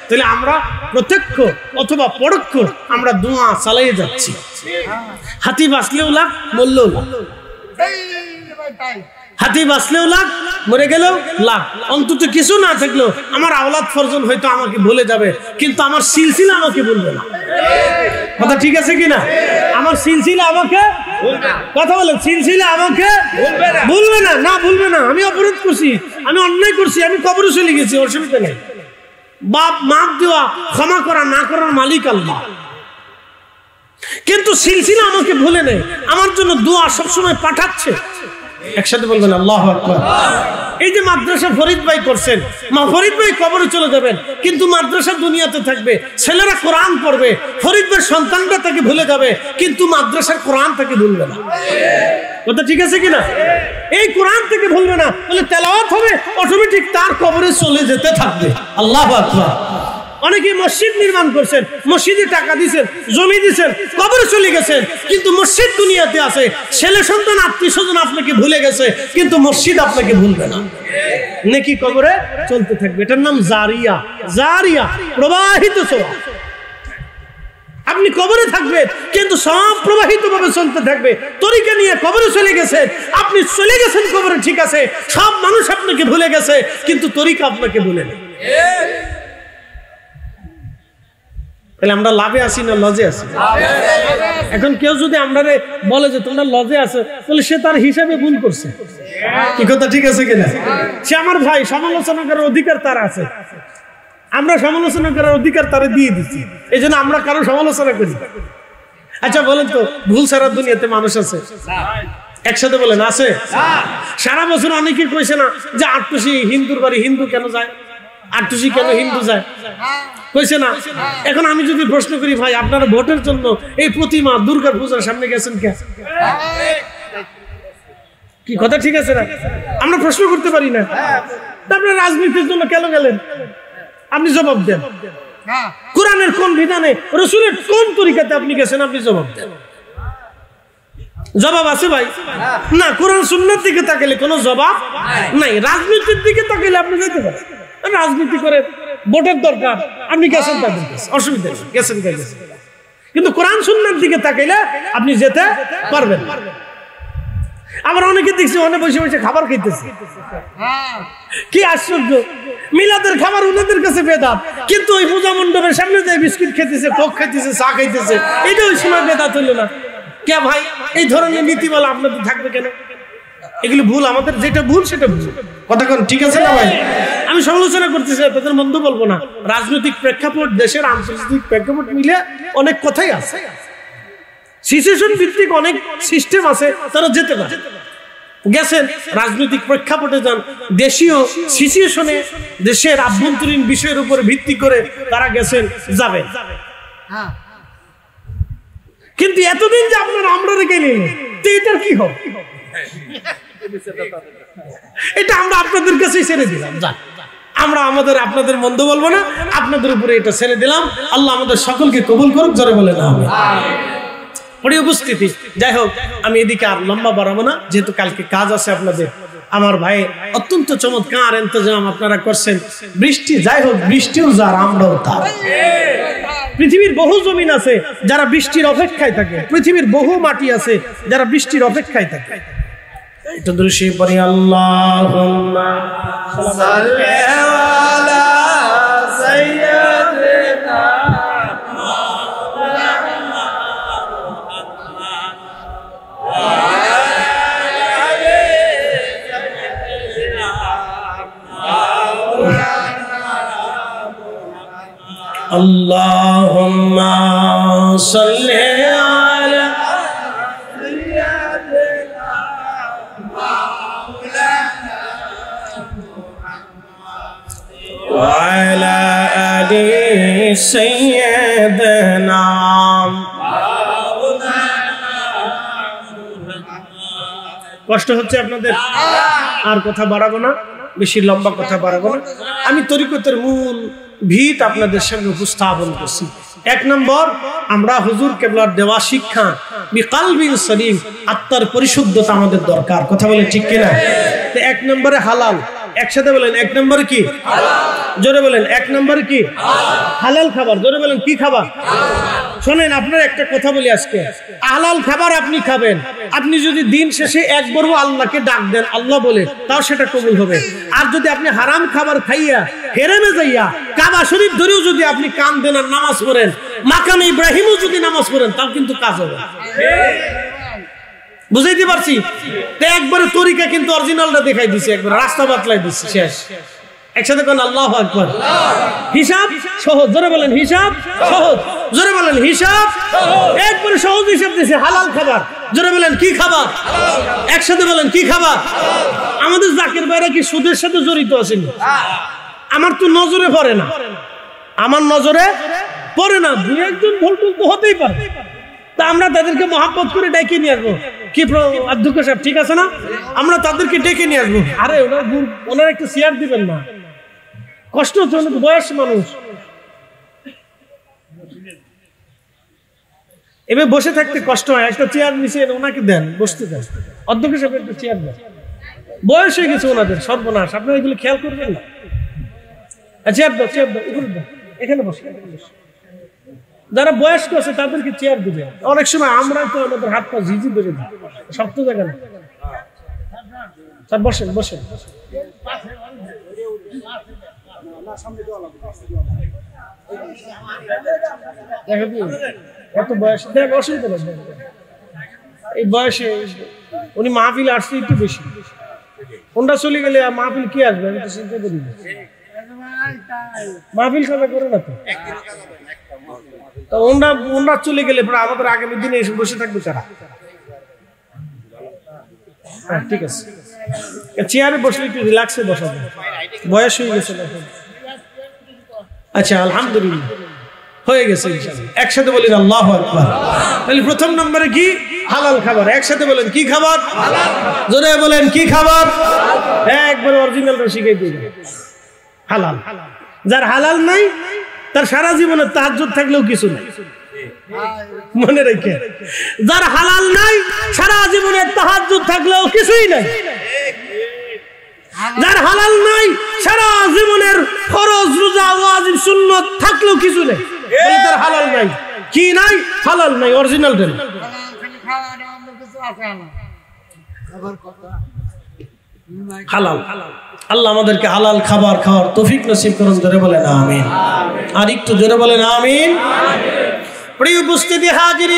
তাহলে আমরা প্রত্যক্ষ অথবা পরোক্ষ আমরা দোয়া চালিয়ে যাচ্ছি। হাতি বাঁচলেও লাভ, মরলেও লাভ। হাতি বাঁচলেও লাভ, মরে গেলেও লাভ। অন্তত কিছু না থাকলেও আমার আওলাদ ফরজন হয়তো আমাকে ভুলে যাবে, কিন্তু আমার সিলসিলা আমাকে ভুলবে না। কথা ঠিক আছে কিনা? আমার সিলসিলা আমাকে, কথা বলেন, সিলসিলা আমাকে ভুলবে না। না ভুলবে না। আমি অপরাধ করছি, আমি অন্যায় করছি, আমি কবরে চলে গেছি, অসুবিধা নেই। বাপ মাপ দেওয়া, ক্ষমা করা না করার মালিক আল্লাহ, কিন্তু সিলসিলা আমাকে ভুলে নেই, আমার জন্য দোয়া সবসময় পাঠাচ্ছে। একসাথে বলবেন আল্লাহু আকবার। এই যে মাদ্রাসা ফরিদ ভাই করছেন, মা ফরিদ ভাই কবরে চলে যাবেন, কিন্তু মাদ্রাসা দুনিয়াতে থাকবে, ছেলেরা কোরআন পড়বে, ফরিদ ভাই সন্তানরা তাকে ভুলে যাবে, কিন্তু মাদ্রাসার কোরআন তাকে ভুলবে না। কথা ঠিক আছে কিনা? এই কোরআন থেকে ভুলবে না, বলে তেলাওয়াত হবে, অটোমেটিক তার কবরে চলে যেতে থাকবে। আল্লাহু আকবার। অনেকে মসজিদ নির্মাণ করছেন, মসজিদে টাকা দিচ্ছেন, জমি দিচ্ছেন, কবরে চলে গেছেন, কিন্তু মসজিদ দুনিয়াতে আছে, ছেলে সন্তান আত্মীয় স্বজন আপনাকে ভুলে গেছে, কিন্তু মসজিদ আপনাকে ভুলবে না। নেকি কবরে চলতে থাকবে। এটার নাম জারিয়া। জারিয়া, প্রবাহিত সওয়াব। আপনি কবরে থাকবেন, কিন্তু সব প্রবাহিত ভাবে চলতে থাকবে। তরিকা নিয়ে কবরে চলে গেছেন, আপনি চলে গেছেন কবরে, ঠিক আছে, সব মানুষ আপনাকে ভুলে গেছে, কিন্তু তরিকা আপনাকে ভুলে না। তাহলে আমরা লাভে আছি না লজে আছি? এখন কেউ যদি আমরা বলে যে তোমরা লজে আছো, তাহলে সে তার হিসাবে ভুল করছে। কি কথা ঠিক আছে কিনা? সে আমার ভাই, সমালোচনা করার অধিকার তার আছে, আমরা সমালোচনা করার অধিকার তারে দিয়ে দিচ্ছি, এই জন্য আমরা কারো সমালোচনা করি। আচ্ছা বলেন তো, ভুল ছাড়া দুনিয়াতে মানুষ আছে? একসাথে বলেন আছে? সারা বছর অনেকে কইছে না যে আটটুসি হিন্দুর বাড়ি, হিন্দু কেন যায়, আটটুসি কেন হিন্দু যায়, কইছে না? এখন আমি যদি প্রশ্ন করি, ভাই আপনারা ভোটের জন্য এই প্রতিমা দুর্গা পূজার সামনে গেছেন কে? কি কথা ঠিক আছে না? আমরা প্রশ্ন করতে পারি না। আপনারা রাজনীতির জন্য কেন গেলেন? আপনি জবাব দেন। কোরআনের কোন বিধানে, রাসূলের কোন তরিকাতে আপনি গেছেন, আপনি জবাব দেন। জবাব আছে ভাই? না। কোরআন সুন্নাহর দিকে তাকালে কোনো জবাব নাই। রাজনীতির দিকে তাকালে আপনি যেতে পারেন, রাজনীতি করে ভোটের দরকার, আপনি গেছেন তাদের কাছে, অসুবিধা নেই, গেছেন গেছেন। কিন্তু কোরআন সুন্নাহর দিকে তাকাইলে আপনি যেতে পারবেন। আবার অনেকে দেখছি অনেক বসে বসে খাবার খাইতেছে। কি আশ্চর্য, মিলাদের খাবার ওনাদের কাছে বেদাত, কিন্তু ওই পূজা মণ্ডপের সামনে যে বিস্কিট খেতেছে, কোক খাইতেছে, চা খাইতেছে, এটা ওই সময় বেদাত হইল না? কে ভাই, এই ধরনের নীতিমালা আপনাদের থাকবে কেন? এগুলো ভুল, আমাদের যেটা ভুল সেটা ভুল। কথা কোন ঠিক আছে না ভাই? আমি সমালোচনা করতেছি, তাদের মন্দ বলবো না। রাজনৈতিক প্রেক্ষাপট, দেশের আন্তর্জাতিক প্রেক্ষাপট মিলে অনেক কথাই আছে, সিচুয়েশন ভিত্তিক অনেক সিস্টেম আছে, তারা যেতে পারে। গেছেন রাজনৈতিক প্রেক্ষাপটে যান, দেশীয় সিচুয়েশনে, দেশের আভ্যন্তরীণ বিষয়ের উপর ভিত্তি করে তারা গেছেন, যাবেন। কিন্তু এতদিন যে আপনারা আমরা রেখে নিন, এটার কি হবে? এটা আমরা আপনাদের কাছেই ছেড়ে দিলাম। আমরা আপনাদের মন্দ বলবো না, আপনাদের উপরে এটা ছেড়ে দিলাম। আল্লাহ আমাদের সকলকে কবুল করুক, জোরে বলে না হবে। প্রিয় উপস্থিতি, যাই হোক, আমি এদিকে আর লম্বা বাড়াবো না, যেহেতু কালকে কাজ আছে আপনাদের। আমার ভাই অত্যন্ত চমৎকার ইন্তজাম আপনারা করছেন। বৃষ্টি যাই হোক, বৃষ্টিও যার, আমরাও তার। পৃথিবীর বহু জমিন আছে যারা বৃষ্টির অপেক্ষায় থাকে, পৃথিবীর বহু মাটি আছে যারা বৃষ্টির অপেক্ষায় থাকে। এটা দৃশ্যে পড়ি আল্লাহুম্মা সাল্লি আলা সাইয়্যিদিনা আল্লাহুম্মা সাল্লি আলা ওয়া আলা আলি সাইয়্যিদিনা। কষ্ট হচ্ছে আপনাদের? আর কথা বাড়াবো না, বেশি লম্বা কথা বাড়াবো না। আমি তরিকতের মূল ভিত আপনাদের সামনে উপস্থাপন করছি। 1 নম্বর, আমরা হুজুর কেবলার দেওয়া শিক্ষা বিকালবিন সলিম, আত্মার পরিশুদ্ধতা আমাদের দরকার। কথা বলেন ঠিক কিনা? 1 নম্বরে হালাল, একসাথে বলেন 1 নম্বরে কি? জোরে বলেন 1 নম্বরে কি? হালাল খাবার। জোরে বলেন কি খাবার? শোনেন, আপনার একটা কথা বলি আজকে, হালাল খাবার আপনি খাবেন, আপনি যদি দিন শেষে একবারও আল্লাহকে ডাক দেন আল্লাহ বলে, তাও সেটা কবুল হবে। আর যদি আপনি হারাম খাবার খাইয়া হেরেমে যাইয়া কাবা শরীফ ধরেও যদি আপনি কান দেন আর নামাজ পড়েন, মাকামে ইব্রাহিমও যদি নামাজ পড়েন, তাও কিন্তু কাজ হবে। বুঝাইতে পারছি? তো একবারে তরিকা কিন্তু অরিজিনালটা দেখাই দিছে, একবার রাস্তা বাতলাই দিচ্ছে, শেষ। একসাথে কোন আল্লাহু আকবার। হিসাব সহজ, জোরে বলেন হিসাব সহজ, জোরে বলেন হিসাব একবারে সহজ হিসাব দিছে। হালাল খাবার, জোরে বলেন কি খাবার? একসাথে বলেন কি খাবার? আমাদের জাকির ভাইরা কি সুদের সাথে জড়িত আছেন? আমার তো নজরে পড়ে না, আমার নজরে পড়ে না, দুই একজন ভুল তো হতেই পারে। তা আমরা তাদেরকে মহাব্বত করে ডেকে নিয়ে আসবো। কি অধ্যক্ষ সাহেব ঠিক আছে না? আমরা তাদেরকে ডেকে নিয়ে আসবো। আরে ওনারা একটু চেয়ার দিবেন না, কষ্ট হচ্ছে, অনেক বয়স মানুষ। এবার বসে থাকতে কষ্ট হয়, একটা চেয়ার নিচে ওনাকে দেন, বসতে দেন। অধ্যক্ষ সাহেব একটা চেয়ার দেন, বয়স হয়ে গেছে ওনাদের, সর্বনাশ। আপনারা এগুলো খেয়াল করবেন না। চেয়ার দাও, চেয়ার দাও, উপরে দাও, এখানে বসে। যারা বয়স্ক আছে তাদেরকে চেয়ার দিবে। অনেক সময় আমরা তো আমাদের হাত পা ঝিঝি ধরে দিই, শক্ত জায়গা না। স্যার বসেন, বসেন। এত বয়স অসুবিধা নেই, এই বয়সে উনি মাহফিল আসছে একটু বেশি। ওনরা চলে গেলে মাহফিল কি আসবে? আমি তো চিন্তা করি না, মাহফিল কাজা করে না তো। ওনরা চলে গেলে পরে আমাদের আগামী দিনে এসে বসে থাকবে তারা। ঠিক আছে, চেয়ারে বসলে একটু রিল্যাক্সে বসাবে, বয়স হয়ে গেছে। আচ্ছা, আলহামদুলিল্লাহ হয়ে গেছে। একসাথে বলেন আল্লাহু আকবার। তাহলে প্রথম নম্বরে কি? হালাল খাবার। একসাথে বলেন কি খাবার? জোরে বলেন কি খাবার? একবার অরিজিনালটা শিখিয়ে দিই, হালাল। যার হালাল নাই তার সারা জীবনে তাহাজ্জুদ থাকলেও কিছু নাই, মনে রেখে। যার হালাল নাই সারা জীবনে তাহাজ্জুদ থাকলেও কিছুই নাই। যার হালাল নাই সারা জীবনের ফরজ রোজা ওয়াজিব সুন্নাত থাকলেও কিছু নেই, বলে তার হালাল নাই। কি নাই? হালাল নাই, অরিজিনাল দেন। হালাল। আল্লাহ আমাদেরকে হালাল খাবার খাওয়ার তৌফিক নসিব করুন, জোরে বলেন আমিন। আর একটু জোরে বলেন আমিন। প্রিয় উপস্থিতি হাজির,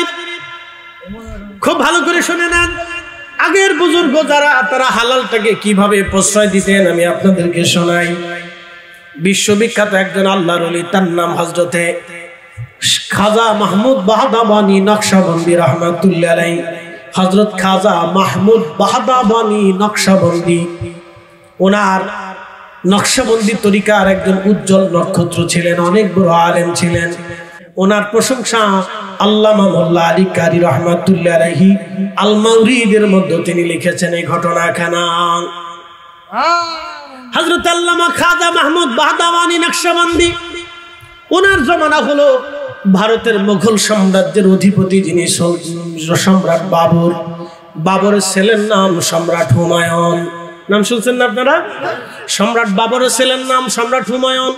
খুব ভালো করে শুনে নেন। আগের বুজুর্গ যারা, তারা হালালটাকে কিভাবে প্রশ্রয় দিতেন আমি আপনাদেরকে শোনাই। বিশ্ববিখ্যাত একজন আল্লাহর ওলি, তার নাম হযরতে খাজা মাহমুদ বাহদাবানী নকশবন্দি রহমাতুল্লাহ আলাইহি। হযরত খাজা মাহমুদ বাহদাবানী নকশবন্দি, ওনার নকশবন্দি তরিকার একজন উজ্জ্বল নক্ষত্র ছিলেন, অনেক বড় আলেম ছিলেন। ওনার প্রশংসা আল্লামা মোল্লা আলী কারি রহমাতুল্লাহ আলাইহি আল মাউরিদের মধ্যে তিনি লিখেছেন এই ঘটনাখানা। হযরত আল্লামা খাজা মাহমুদ বাহদাবানী নকশবন্দি, ওনার জমানা হলো ভারতের মুঘল সাম্রাজ্যের অধিপতি যিনি সম্রাট বাবর। বাবরের ছেলের নাম সম্রাট হুমায়ুন। নাম শুনছেন না আপনারা? সম্রাট বাবরের ছেলের নাম সম্রাট হুমায়ুন।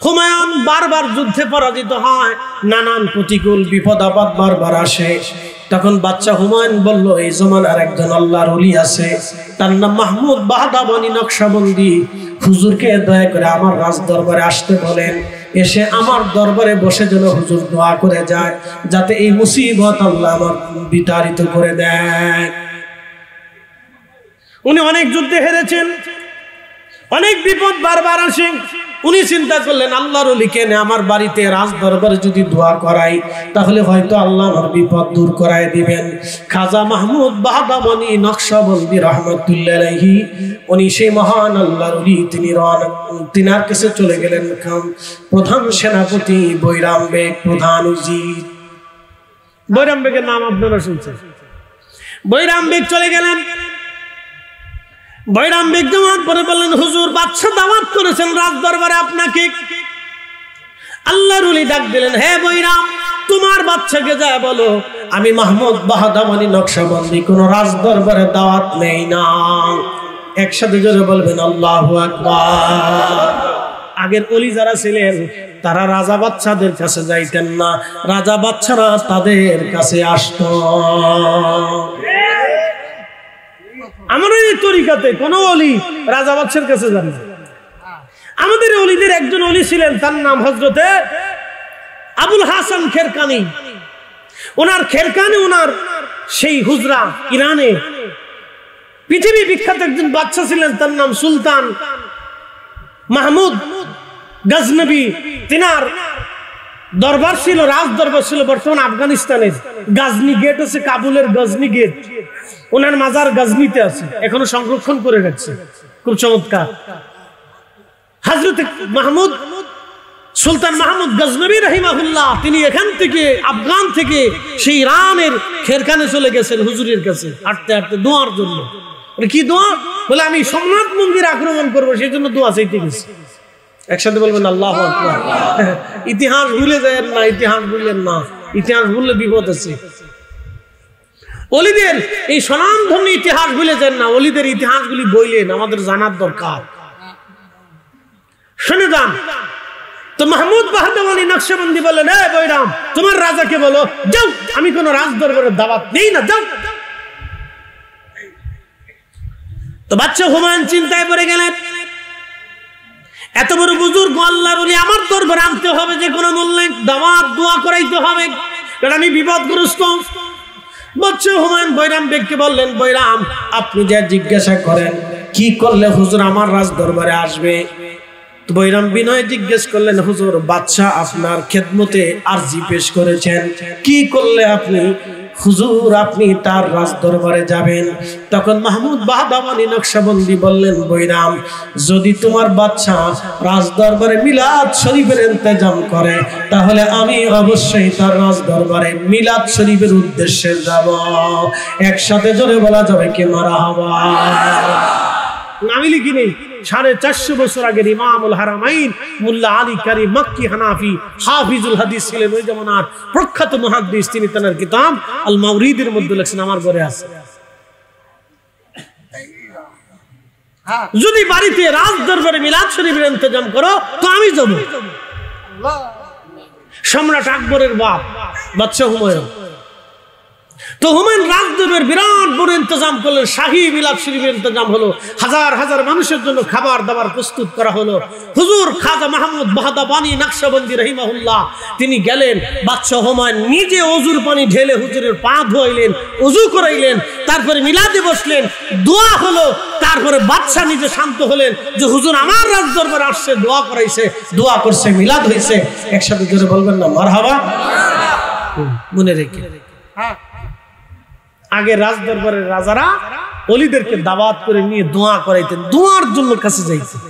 হুমায়ুন বারবার যুদ্ধে পরাজিত হয়, নানান প্রতিকূল বিপদ আপদ বারবার আসে। তখন বাচ্চা হুমায়ুন বলল, এই জমানার একজন আল্লাহর ওলি আছে, তার নাম মাহমুদ বাহদাবানী নকশবন্দি। হুজুরকে দয়া করে আমার রাজ দরবারে আসতে বলেন, এসে আমার দরবারে বসে যেন হুজুর দোয়া করে যায়, যাতে এই মুসিবত আল্লাহ আমার বিতাড়িত করে দেয়। উনি অনেক যুদ্ধে হেরেছেন, অনেক বিপদ বারবার আসে। উনি চিন্তা করলেন আল্লাহর ওলিকে নে আমার বাড়িতে রাজ দরবারে যদি দোয়া করাই তাহলে হয়তো আল্লাহ আমার বিপদ দূর করায় দিবেন। খাজা মাহমুদ বাহদাবনী নকশবন্দি রাহমাতুল্লাহ আলাইহি উনি সেই মহান আল্লাহর ওলি তিনার কাছে চলে গেলেন প্রধান সেনাপতি বৈরাম বেগ প্রধান উজির। বৈরাম বেগের নাম আপনারা শুনছেন। বৈরাম বেগ চলে গেলেন। বৈরাম বেগ যাওয়ার পরে বললেন হুজুর বাদশা দাওয়াত করেছেন রাজ দরবারে আপনাকে। আল্লাহর ওলি ডাক দিলেন হে বৈরাম তোমার বাদশাকে যা বলো আমি মাহমুদ বাহদাবনী নকশবন্দি কোন রাজ দরবারে দাওয়াত নেই না। একসাথে জোরে বলবেন আল্লাহু আকবার। আগের ওলি যারা ছিলেন তারা রাজা বাদশাদের কাছে যাইতেন না, রাজা বাদশারা তাদের কাছে আসতো। আমাদের এই তরিকাতে কোন ওলি রাজা বাদশার কাছে যান না। আমাদের ওলিদের একজন ওলি ছিলেন তার নাম হযরতে আবুল হাসান খেরকানি। ওনার খেরকানি ওনার সেই হুজরা ইরানে পৃথিবী বিখ্যাত একজন বাদশা ছিলেন তার নাম সুলতান মাহমুদ গজনবী। তিনার দরবার ছিল রাজ দরবার ছিল বর্তমান আফগানিস্তানের গাজনি গেট আছে, কাবুলের গজনি গেট। ওনার মাজার গজনিতে আছে, এখনো সংরক্ষণ করে রাখছে, খুব চমৎকার। হযরত মাহমুদ সুলতান মাহমুদ গজনবী রাহিমাহুল্লাহ তিনি এখান থেকে আফগান থেকে সেই ইরানের খেরখানে চলে গেছেন হুজুরের কাছে হাঁটতে হাঁটতে দোয়ার জন্য। কি দোয়া? বলে আমি সোমনাথ মন্দির আক্রমণ করবো সেই জন্য দোয়া চাইতে গেছি। একসাথে বলবেন আল্লাহু আকবার। ইতিহাস ভুলে যায় না, ইতিহাস ভুলেন না, ইতিহাস ভুললে বিপদ আছে। ওলিদের এই স্বনামধন্য ইতিহাস ভুলে যান না, ওলিদের ইতিহাসগুলি বইলেন, আমাদের জানার দরকার। শুনে যান। তো মাহমুদ বাহদাবনী নকশবন্দি বললেন হে বৈরাম তোমার রাজাকে বলো যাও আমি কোন রাজ দরবারের দাওয়াত নেই না, যাও। তো বাদশা হুমায়ুন চিন্তায় পড়ে গেলেন, এত বড় বুজুর্গ আল্লাহর ওলি আমার দরবারে আনতে হবে, যে কোনো মূল্যে দাওয়াত দোয়া করাইতে হবে, কারণ আমি বিপদগ্রস্ত। বাদশা হুমায়ুন বৈরাম বেগকে বললেন বৈরাম আপনি যা জিজ্ঞাসা করেন কি করলে হুজুর আমার রাজ দরবারে আসবে? তো বৈরাম বিনয় জিজ্ঞেস করলেন হুজুর বাদশা আপনার খেদমতে আরজি পেশ করেছেন, কি করলে আপনি হুজুর আপনি তার রাজ দরবারে যাবেন? তখন মাহমুদ বাহদাবনী নকশবন্দি বললেন বৈরাম যদি তোমার বাদশা রাজ দরবারে মিলাদ শরীফের ইন্তজাম করে তাহলে আমি অবশ্যই তার রাজ দরবারে মিলাদ শরীফের উদ্দেশ্যে যাব। একসাথে জোরে বলা যাবে কি মারহাবা। আমি লিখি নেই 450 বছর আগের ইমামুল হারামাইন মুল্লা আলী কারি মক্কি হানাফি হাফিজুল হাদিস ছিলেন ওই জামানার প্রখ্যাত মুহাদ্দিস। তিনি তার কিতাব আল মাওরিদের মধ্যে লেখেন, আমার ঘরে আছে। যদি বাড়িতে রাজ দরবারে মিলাদ শরীফের ইন্তজাম করো তো আমি যাব। সম্রাট আকবরের বাপ বাদশা হুমায়ুন। তো হুমায়ুন রাজদরবারের বিরাট বড় ইন্তজাম করলেন, শাহী মিলাদ শরীফের ইন্তজাম হলো, হাজার হাজার মানুষের জন্য খাবার দাবার প্রস্তুত করা হলো। হুজুর খাজা মাহমুদ বাহদাবনী নকশবন্দি রাহিমাহুল্লাহ তিনি গেলেন, বাদশা হুমায়ুন নিজে ওযুর পানি ঢেলে হুজুরের পা ধোয়াইলেন, ওযু করাইলেন, তারপরে মিলাদে বসলেন, দোয়া হলো। তারপরে বাদশা নিজে শান্ত হলেন যে হুজুর আমার রাজ দরবারে আসছে, দোয়া করাইছে, দোয়া করছে, মিলাদ হয়েছে। একসাথে জোরে বলবেন না মারহাবা। মনে রেখে আগে রাজ দরবারের রাজারা ওলিদেরকে দাওয়াত করে নিয়ে দোয়া করাইতেন, দোয়ার জন্য কাছে যাইতেন,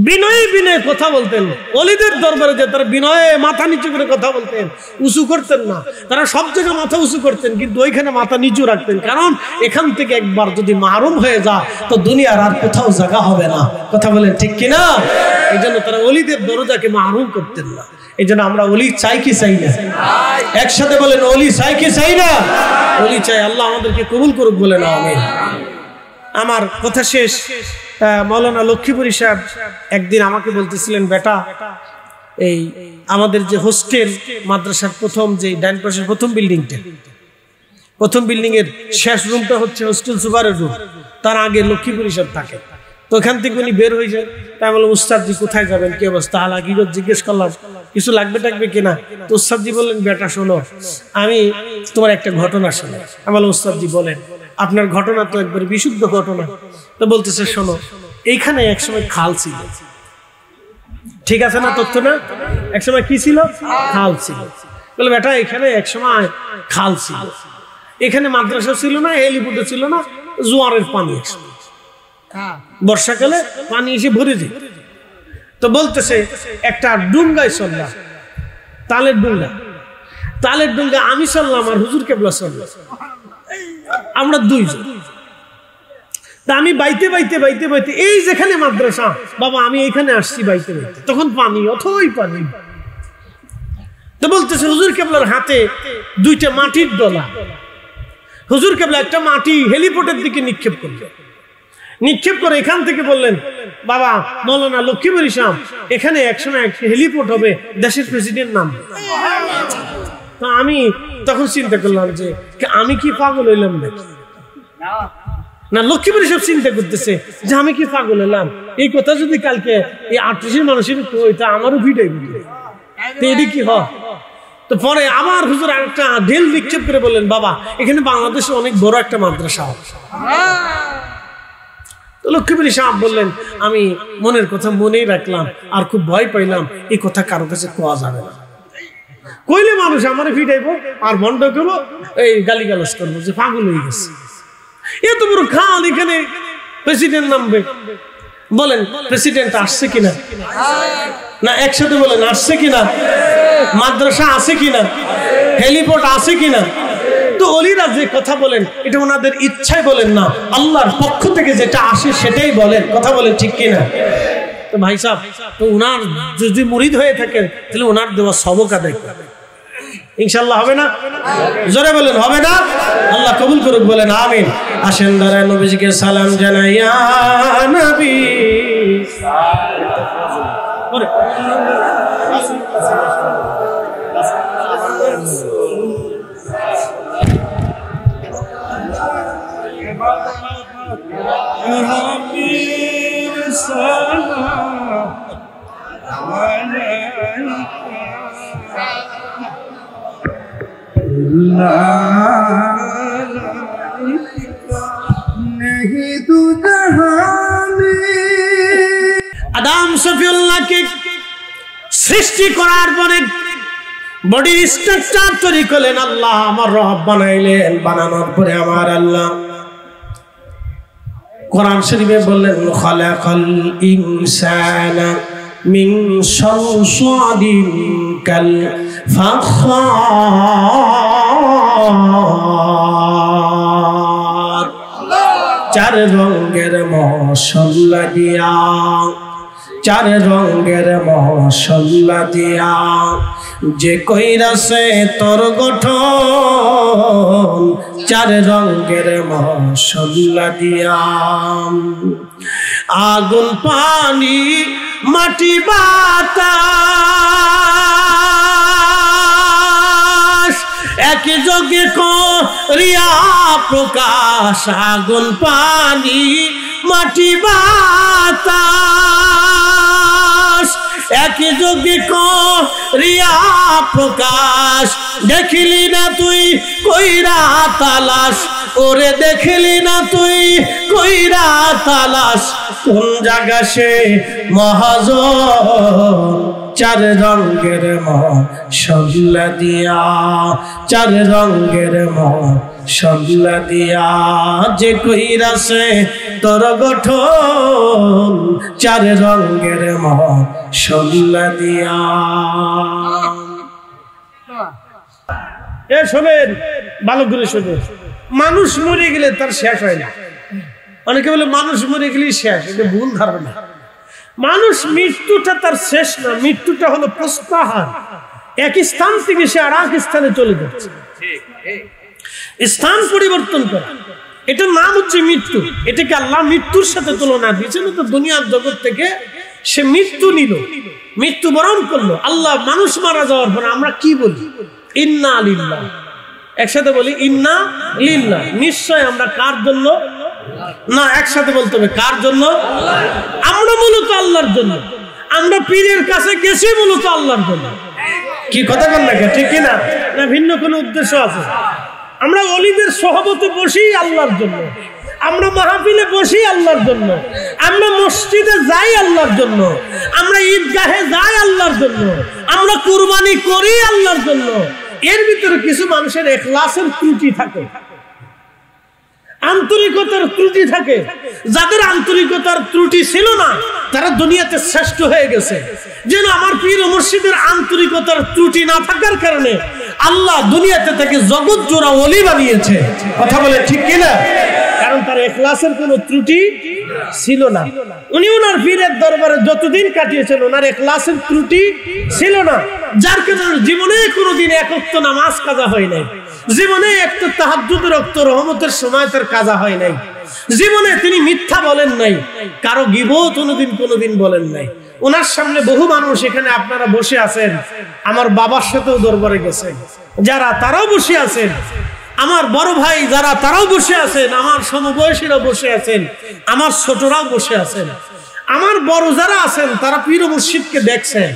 বিনয়ে বিনয়ে কথা বলতেন। ওলিদের দরবারে যে তারা বিনয়ে মাথা নিচু করে কথা বলতেন, উঁচু করতেন না। তারা সব জায়গায় মাথা উঁচু করতেন কিন্তু ওইখানে মাথা নিচু রাখতেন, কারণ এখান থেকে একবার যদি মাহরুম হয়ে যায় তো দুনিয়ার আর কোথাও জায়গা হবে না। কথা বলেন ঠিক কিনা? এই জন্য তারা ওলিদের দরজাকে মাহরুম করতেন না। এই জন্য আমরা ওলি চাই কি চাই না? একসাথে বলেন ওলি চাই কি চাই না? ওলি চাই। আল্লাহ আমাদেরকে কবুল করুক বলেন আমিন। আমার কথা শেষ। মৌলানা লক্ষ্মীপুরী সাহেব একদিন আমাকে বলতেছিলেন বেটা এই আমাদের যে হোস্টেল মাদ্রাসার প্রথম যে ডাইন পাশের প্রথম বিল্ডিংটা, প্রথম বিল্ডিং এর শেষ রুমটা হচ্ছে হোস্টেল সুপারের রুম, তার আগে লক্ষ্মীপুরী সাহেব থাকে। তো ওখান থেকে উনি বের হয়ে যায়। তাই বললাম উস্তাদজি কোথায় যাবেন, কি অবস্থা? হালাকিগত জিজ্ঞেস করলাম কিছু লাগবে টাকবে কিনা। তো উস্তাদজি বললেন বেটা শোনো আমি তোমার একটা ঘটনা শোনো। আমি বললাম উস্তাদজি বলেন। আপনার ঘটনা তো একবার বিশুদ্ধ ঘটনা। তো বলতেছে শোনো এইখানে একসময় খাল ছিল, ঠিক আছে না তথ্য না? একসময় কি ছিল? খাল ছিল। বলে বেটা এখানে একসময় খাল ছিল, এখানে মাদ্রাসা ছিল না, হেলিপোর্টও ছিল না, জোয়ারের পানি বর্ষাকালে পানি এসে ভরে যায়। তো বলতেছে একটা ডুঙ্গায় চললাম, তালের ডুঙ্গা, তালের ডুঙ্গা আমি চললাম আর হুজুর কেবলা চললাম, আমরা দুইজন। তা আমি বাইতে বাইতে বাইতে বাইতে এই যেখানে মাদ্রাসা বাবা আমি এখানে আসছি বাইতে বাইতে, তখন পানি অথই পানি। তো বলতেছে হুজুর কেবলার হাতে দুইটা মাটির ডলা, হুজুর কেবলা একটা মাটি হেলিপোর্টের দিকে নিক্ষেপ করলেন, নিক্ষেপ করে এখান থেকে বললেন বাবা মৌলানা লক্ষ্মীপুর সাহেব এখানে একসময় একটা হেলিপোর্ট হবে, দেশের প্রেসিডেন্ট নাম। তো আমি তখন চিন্তা করলাম যে আমি কি পাগল হইলাম না, লক্ষ্মীপুর সব চিন্তা করতেছে যে আমি কি পাগল হলাম, এই কথা যদি কালকে এই 38 মানুষের কইতা আমারও ভিড়ে এটি কি হয়। তো পরে আবার হুজুর একটা ঢেল নিক্ষেপ করে বললেন বাবা এখানে বাংলাদেশে অনেক বড় একটা মাদ্রাসা হবে। তো লক্ষ্মীপুর সাহেব বললেন আমি মনের কথা মনেই রাখলাম, আর খুব ভয় পাইলাম এই কথা কারো কাছে কোয়া যাবে না, কইলে মানুষ আমার ফিটাইবো আর বন্ধ করবো, এই গালিগালাজ করবো যে পাগল হয়ে গেছে, এত বড় খাল এখানে প্রেসিডেন্ট নামবে। বলেন প্রেসিডেন্ট আসছে কিনা? না একসাথে বলেন আসছে কিনা? মাদ্রাসা আছে কিনা? হেলিপোর্ট আছে কিনা? তো ওলিরা যে কথা বলেন এটা ওনাদের ইচ্ছায় বলেন না, আল্লাহর পক্ষ থেকে যেটা আসে সেটাই বলেন, কথা বলেন ঠিক কিনা? তো ভাই সাহেব তো ওনার যদি মুরিদ হয়ে থাকেন তাহলে ওনার দেওয়া সবক আদায় করবেন, ইনশাআল্লাহ হবে না? জোরে বলেন হবে না? আল্লাহ কবুল করুক, বলেন আমিন। আসেন দাঁড়ায় নবীজিকে সালাম জানাই, ইয়া নবী আদম শফিউল্লাহকে সৃষ্টি করার পরে বডির স্ট্রাকচার তৈরি করলেন আল্লাহ, আমার রব বানাইলেন, বানানোর পরে আমার আল্লাহ কোরআন শরীফে বললেন খালাকাল ইনসানা মিন সালসালিন কাল ফাখার, চার রঙের মশলা দিয়া, চার রঙের মশলা দিয়া যে কইরাছে তোর গঠন, চার রঙের মশলা দিয়া, আগুন পানি মাটি বাতাস একই যোগে করিয়া প্রকাশ, আগুন পানি মাটি বাতাস একই যোগে করিয়া প্রকাশ, দেখিলি না তুই কইরা তালাশ, ওরে দেখলি না তুই কইরা তালাশ, কোন জায়গা সে মহাজন, চার রঙের মশলা দিয়া, চার রঙের মশলা দিয়া যে কইরাছে তোর গঠন, চার রঙের মশলা দিয়া। এ শোনেন ভালো করে শোনেন, মানুষ মরে গেলে তার শেষ হয় না। অনেকে বলে মানুষ মরে গেলেই শেষ, এটা ভুল ধারণা। মানুষ মৃত্যুটা তার শেষ না, মৃত্যুটা হলো প্রস্থান, এক স্থান থেকে সে আর এক স্থানে চলে যাচ্ছে, স্থান পরিবর্তন করা, এটার নাম হচ্ছে মৃত্যু। এটাকে আল্লাহ মৃত্যুর সাথে তুলনা দিয়েছেন। তো দুনিয়ার জগৎ থেকে সে মৃত্যু নিল, মৃত্যুবরণ করলো। আল্লাহ মানুষ মারা যাওয়ার পর আমরা কি বলি? ইন্না লিল্লাহ, একসাথে বলি ইন্না লিল্লাহ। নিশ্চয় আমরা কার জন্য? না, একসাথে বলতে হবে কার জন্য? আমরা মূলত আল্লাহর জন্য। আমরা পীরের কাছে গেছি মূলত আল্লাহর জন্য। কি কথা বল না, ঠিক কিনা? না ভিন্ন কোনো উদ্দেশ্য আছে? আমরা ওলিদের সহবতে বসি আল্লাহর জন্য। আমরা মাহফিলে বসি আল্লাহর জন্য, আমরা মসজিদে যাই আল্লাহর জন্য, আমরা ঈদগাহে যাই আল্লাহর জন্য, আমরা কুরবানি করি আল্লাহর জন্য। এর ভিতরে কিছু মানুষের ইখলাসের ত্রুটি থাকে, আন্তরিকতার ত্রুটি থাকে। যাদের আন্তরিকতার ত্রুটি ছিল না তারা দুনিয়াতে শ্রেষ্ঠ হয়ে গেছে। যেন আমার পীর ও মুর্শিদের আন্তরিকতার ত্রুটি না থাকার কারণে আল্লাহ দুনিয়াতে তাকে জগৎ জোড়া ওলি বানিয়েছে। কথা বলে ঠিক কিনা? কারণ তার ইখলাসের কোনো ত্রুটি ছিল না। উনি ওনার পীরের দরবারে যতদিন কাটিয়েছেন ওনার ইখলাসের ত্রুটি ছিল না, যার কারণে জীবনে কোনোদিন এক ওয়াক্ত নামাজ কাজা হয় নাই, জীবনে একটা তাহাজ্জুদের ওয়াক্ত রহমতের সময় তার কাজা হয় নাই, জীবনে তিনি মিথ্যা বলেন নাই, কারো গীবত কোনোদিন বলেন নাই। ওনার সামনে বহু মানুষ এখানে আপনারা বসে আছেন, আমার বাবার সাথেও দরবারে গেছেন যারা, তারাও বসে আছেন, আমার বড় ভাই যারা তারাও বসে আছেন, আমার সমবয়সীরাও বসে আছেন, আমার ছোটরাও বসে আছেন, আমার বড় যারা আছেন তারা পীর ও মুর্শিদকে দেখছেন।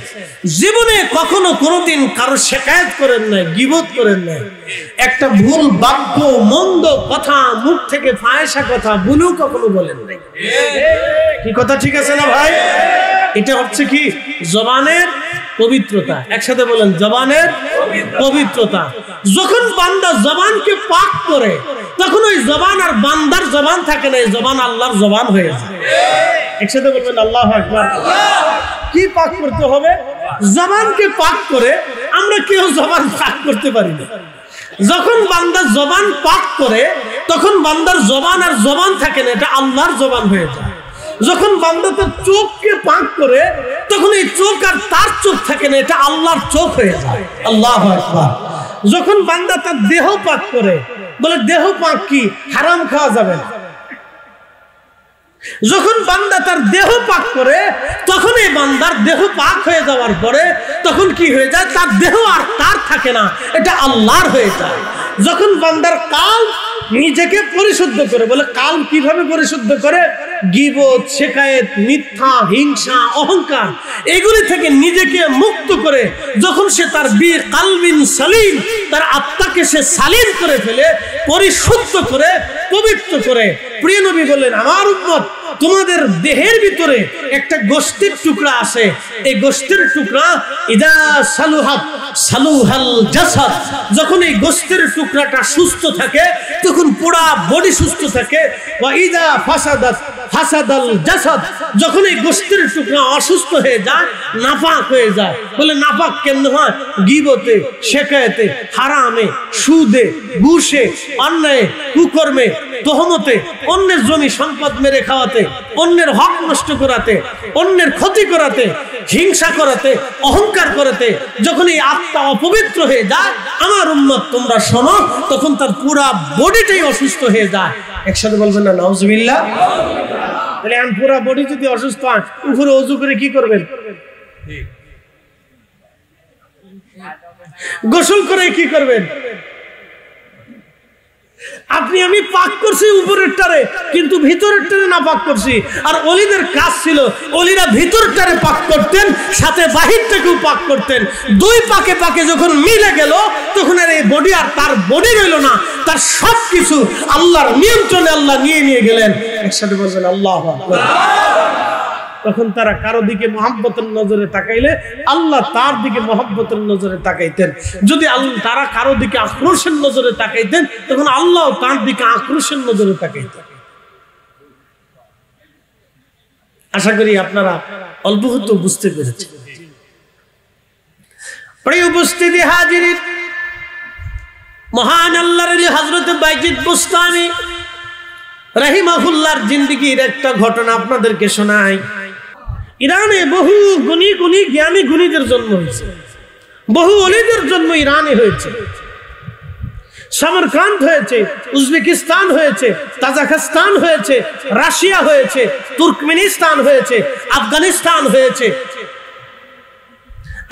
জীবনে কখনো কোনোদিন কারো শিকায়ত করেন নাই, গীবত করেন নাই, একটা ভুল বাক্য মন্দ কথা মুখ থেকে ফায়সা কথা বলেও কখনো বলেন নাই। কি কথা ঠিক আছে না ভাই? এটা হচ্ছে কি জবানের পবিত্রতা। একসাথে বলেন, জবানের পবিত্রতা। যখন বান্দা জবানকে পাক করে তখন ওই জবান আর বান্দার জবান থাকে না, এই জবান আল্লাহর জবান হয়ে যায়। একসাথে বলবেন আল্লাহু আকবার। কি পাক করতে হবে? জবানকে পাক করে। আমরা কেউ জবান পাক করতে পারি না। যখন বান্দা জবান পাক করে তখন বান্দার জবান আর জবান থাকে না, এটা আল্লাহর জবান হয়ে যায়। যখন বান্দা তার চোখকে পাক করে তখন এই চোখ আর তার চোখ থাকে না, এটা আল্লাহর চোখ হয়ে যায়। আল্লাহু আকবার। যখন বান্দা তার দেহ পাক করে, বলে দেহ পাক কি? হারাম খাওয়া যাবে না। যখন বান্দা তার দেহ পাক করে তখন এই বান্দার দেহ পাক হয়ে যাওয়ার পরে তখন কি হয়ে যায়? তার দেহ আর তার থাকে না, এটা আল্লাহর হয়ে যায়। যখন বান্দার কাল নিজেকে পরিশুদ্ধ করে, বলে কাল কিভাবে পরিশুদ্ধ করে? গীবত, শিকায়েত, মিথ্যা, হিংসা, অহংকার এগুলি থেকে নিজেকে মুক্ত করে যখন সে তার কালবিন সালিম, তার আত্মাকে সে সালিম করে ফেলে, পরিশুদ্ধ করে, পবিত্র করে। প্রিয় নবী বললেন, আমার উম্মত তোমাদের দেহের ভিতরে একটা গোশতের টুকরা আছে, এই গোশতের টুকরা ইদা সালুহাত সালুহাল জাসাদ, যখন এই গোশতের টুকরাটা সুস্থ থাকে তখন পুরা বডি সুস্থ থাকে। ওয়া ইদা ফাসাদাত ফাসাদাল জাসাদ, যখন এই গোশতের টুকরা অসুস্থ হয়ে যায়, নাপাক হয়ে যায়। বলে নাপাক কেমনে হয়? গীবতে, শিকায়েতে, হারামে, সুদে, ঘুষে, অন্যায়, কুকর্মে, তহমতে, অন্যের জমি সম্পদ মেরে খাওয়াতে, অন্যের হক নষ্ট করাতে, অন্যের ক্ষতি করাতে, হিংসা করাতে, অহংকার করাতে যখন এই আত্মা অপবিত্র হয়ে যায়, আমার উম্মত তোমরা শোনো, তখন তার পুরা বডিটাই অসুস্থ হয়ে যায়। একসাথে বলবেন না নাউজুবিল্লাহ? তাহলে এখন পুরা বডি যদি অসুস্থ হয়, উপরে ওযু করে কি করবেন? গোসল করে কি করবেন? আপনি আমি পাক করছি উপরেরটারে, কিন্তু ভিতরেরটারে না পাক করছি। আর ওলিদের কাজ ছিল, ওলিরা ভিতরটারে পাক করতেন, সাথে বাহিরটাকেও পাক করতেন। দুই পাকে পাকে যখন মিলে গেল তখন আর এই বডি আর তার বডি রইল না, তার সবকিছু আল্লাহর নিয়ন্ত্রণে আল্লাহ নিয়ে গেলেন। একসাথে বলবেন আল্লাহু আকবার। তখন তারা কারো দিকে মহব্বতের নজরে তাকাইলে আল্লাহ তার দিকে মহব্বতের নজরে তাকাইতেন। যদি তারা কারো দিকে আক্রোশের নজরে তাকাইতেন তখন আল্লাহ তার দিকে আক্রোশের নজরে তাকাইতেন। আশা করি আপনারা অল্প হয়তো বুঝতে পেরেছেন। প্রিয় উপস্থিতি হাজির, মহান আল্লাহর ওলি হযরত বাইজিদ বুস্তামি রাহিমাহুল্লাহর জিন্দেগীর একটা ঘটনা আপনাদেরকে শোনাই। ইরানে বহু গুণী জ্ঞানী গুণীদের জন্ম হয়েছে, বহু ওলিদের জন্ম ইরানে হয়েছে, সমরকান্দ হয়েছে, উজবেকিস্তান হয়েছে, তাজিকিস্তান হয়েছে, রাশিয়া হয়েছে, তুর্কমেনিস্তান হয়েছে, আফগানিস্তান হয়েছে।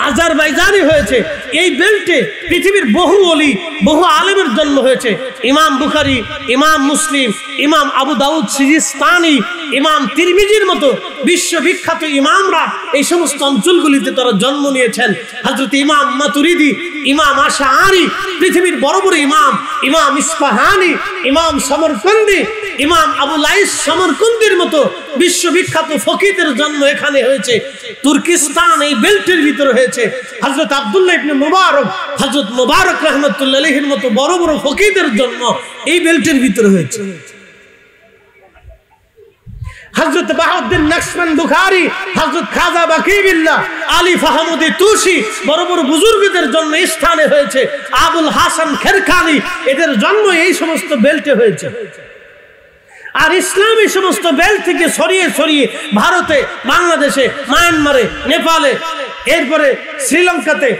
আজারবাইজানে হয়েছে। এই বেল্টে পৃথিবীর বহু ওলি, বহু আলেমের জন্ম হয়েছে। ইমাম বুখারী, ইমাম মুসলিম, ইমাম আবু দাউদ সিজিস্তানি, ইমাম তিরমিজির মতো বিশ্ববিখ্যাত ইমামরা এই সমস্ত অঞ্চলগুলিতে তারা জন্ম নিয়েছেন। হযরত ইমাম মাতুরিদি, ইমাম আশআরি, পৃথিবীর বড় বড় ইমাম, ইমাম ইস্পাহানি, ইমাম সমরকন্দি, ইমাম আবু লাইস সমরকন্দির মতো বিশ্ববিখ্যাত ফকিহদের জন্ম এখানে হয়েছে। তুর্কিস্তান এই বেল্টের ভিতরে হয়েছে। হযরত আব্দুল্লাহ ইবনে মুবারক, হযরত মুবারক রাহমাতুল্লাহ আলাইহির মতো বড় বড় ফকিহদের জন্ম এই বেল্টের ভিতরে হয়েছে। হযরত বাহাউদ্দিন নকশবন্দি, হযরত খাজা বাকিবিল্লাহ, আলী ফাহমুদি তুসি, বড় বড় বুজুর্গদের জন্ম এই স্থানে হয়েছে। আবুল হাসান খেরখানি, এদের জন্ম এই সমস্ত বেল্টে হয়েছে। আর ইসলাম এই সমস্ত বেল্ট থেকে ছড়িয়ে ছড়িয়ে ভারতে, বাংলাদেশে, মায়ানমারে, নেপালে, এরপরে শ্রীলঙ্কাতে,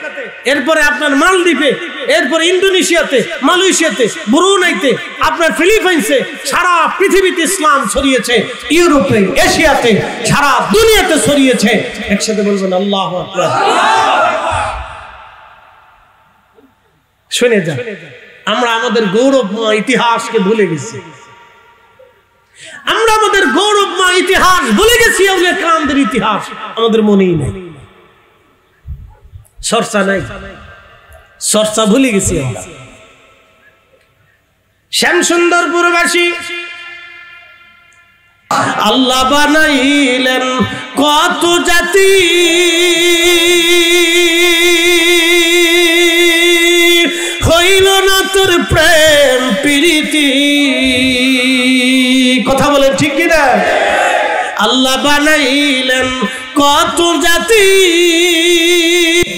এরপরে আপনার মালদ্বীপে, এরপরে ইন্দোনেশিয়াতে, মালয়েশিয়াতে, ব্রুনাইতে, আপনার ফিলিপাইন্সে, সারা পৃথিবীতে ইসলাম ছড়িয়েছে। ইউরোপে, এশিয়াতে, সারা দুনিয়াতে ছড়িয়েছে। একসাথে বলবেন আল্লাহু আকবার। শুনে যান, আমরা আমাদের গৌরবময় ইতিহাসকে ভুলে গেছি। আমরা আমাদের গৌরবময় ইতিহাস ভুলে গেছি। আউলিয়া কেরামদের ইতিহাস আমাদের মনেই নেই, চর্চা নাই, চর্চা ভুলে গেছি আমরা। শ্যামসুন্দরপুরবাসী আল্লাহ বানাইলেন কত জাতি, হইল না তোর প্রেম প্রীতি। কথা বলেন ঠিক কিনা? আল্লাহ বানাইলেন কত জাতি,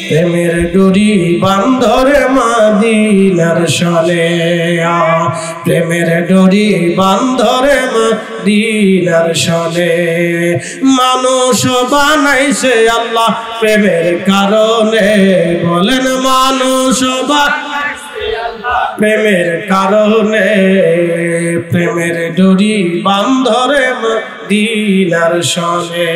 প্রেমের ডুরি বান্ধরে মদিনার সনে, প্রেমের ডুরি বান্ধরে মদিনার সনে। মানুষ বানাইছে আল্লাহ প্রেমের কারণে, বলেন মানুষ প্রেমের কারণে, প্রেমের ডুরি বান্ধরে মদিনার সনে।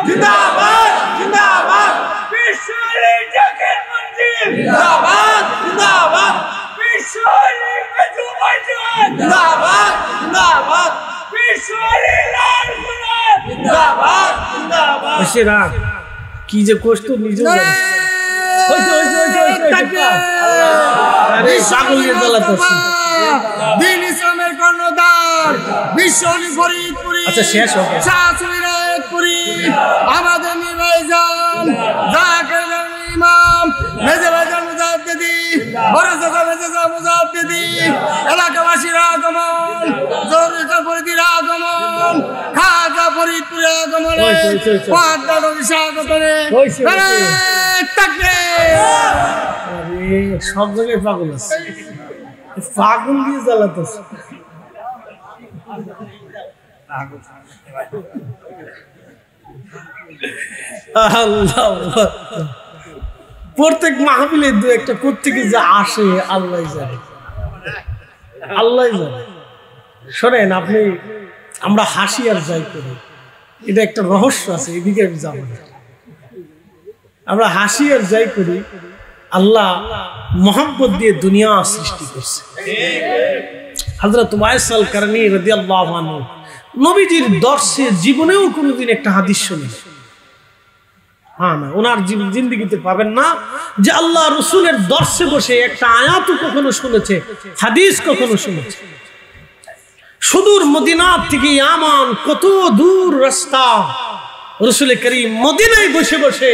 জিন্দাবাদ জিন্দাবাদ, বিশ্বলি জাকির মঞ্জিল জিন্দাবাদ জিন্দাবাদ, বিশ্বলি মেজুবাজান জিন্দাবাদ জিন্দাবাদ, বিশ্বলি লাল গোলাপ জিন্দাবাদ জিন্দাবাদ। বসিরা কি যে কষ্ট নিজে আরে পাগল নিয়ে জ্বালাতেছি। দিন ইসলামের কর্ণধার বিশ্বলি ফরিদপুরি, আচ্ছা শেষ হবে শাশুড়ি রায়পুরি, আমাদের নির্বাচন জাকির ইমাম মেজবাজান মুজাদ্দিদি, বড় চাচা মেজবাজান মুজাদ্দিদি, এলাকাবাসীর আগমন, জরুরি ফরিদির আগমন, খাজা ফরিদপুরের আগমনে পদ্মা নদী স্বাগতনে সব জায়গায় পাগল আছে, পাগল দিয়ে জ্বালাতেছে। প্রত্যেক মাহফিলে দু একটা প্রত্যেকে যা আসে আল্লাহ জানে, আল্লাহ জানে। শোনেন আপনি, আমরা হাসি আর যাই করি, এটা একটা রহস্য আছে, এদিকে আমি যাব না। আমরা হাসি আর যাই করি, আল্লাহ মোহাম্মত দিয়ে দুনিয়া সৃষ্টি করছে। হযরত ওয়াইসাল কারনী রাদিয়াল্লাহু আনহু নবীজির দর্শে জীবনেও কোনোদিন একটা হাদিস শুনেন, হ্যাঁ না, ওনার জিন্দেগিতে পাবেন না যে আল্লাহ রসুলের দর্শে বসে একটা আয়াতও কখনো শুনেছে, হাদিস কখনো শুনেছে। সুদূর মদিনা থেকে ইয়ামান, কত দূর রাস্তা, রসুল করিম মদিনায় বসে বসে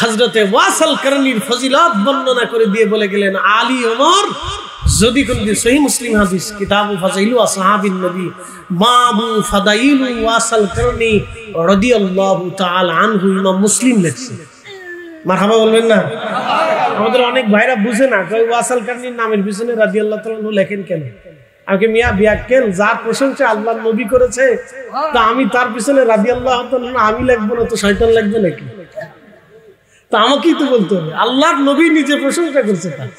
হযরতে ওয়াসাল কারনীর ফজিলত বর্ণনা করে দিয়ে বলে গেলেন, আলী ওমর যদি কোনদিন সহিহ মুসলিম হাদিস কিতাবু ফাযাইলু আসহাবিন নবী বাবু ফাদাইলু ওয়াসাল কারনী রাদিয়াল্লাহু তাআলা আনহু, ইমাম মুসলিম লেখছে। মারহাবা বলবেন না? আমাদের অনেক ভাইরা বুঝে না, কই ওয়াসাল কারনীর নামের পিছনে রাদিয়াল্লাহু তাআলা আনহু লেখেন কেন? আমাকে মিয়া বিয়াক্কেল, যার প্রশংসা আল্লাহর নবী করেছে, তা আমি তার পিছনে রাদিয়াল্লাহু তাআলা আমি লিখবো না তো শয়তান লিখবে নাকি? তা আমাকেই তো বলতে হবে, আল্লাহর নবী নিজে প্রশংসা করছে তার।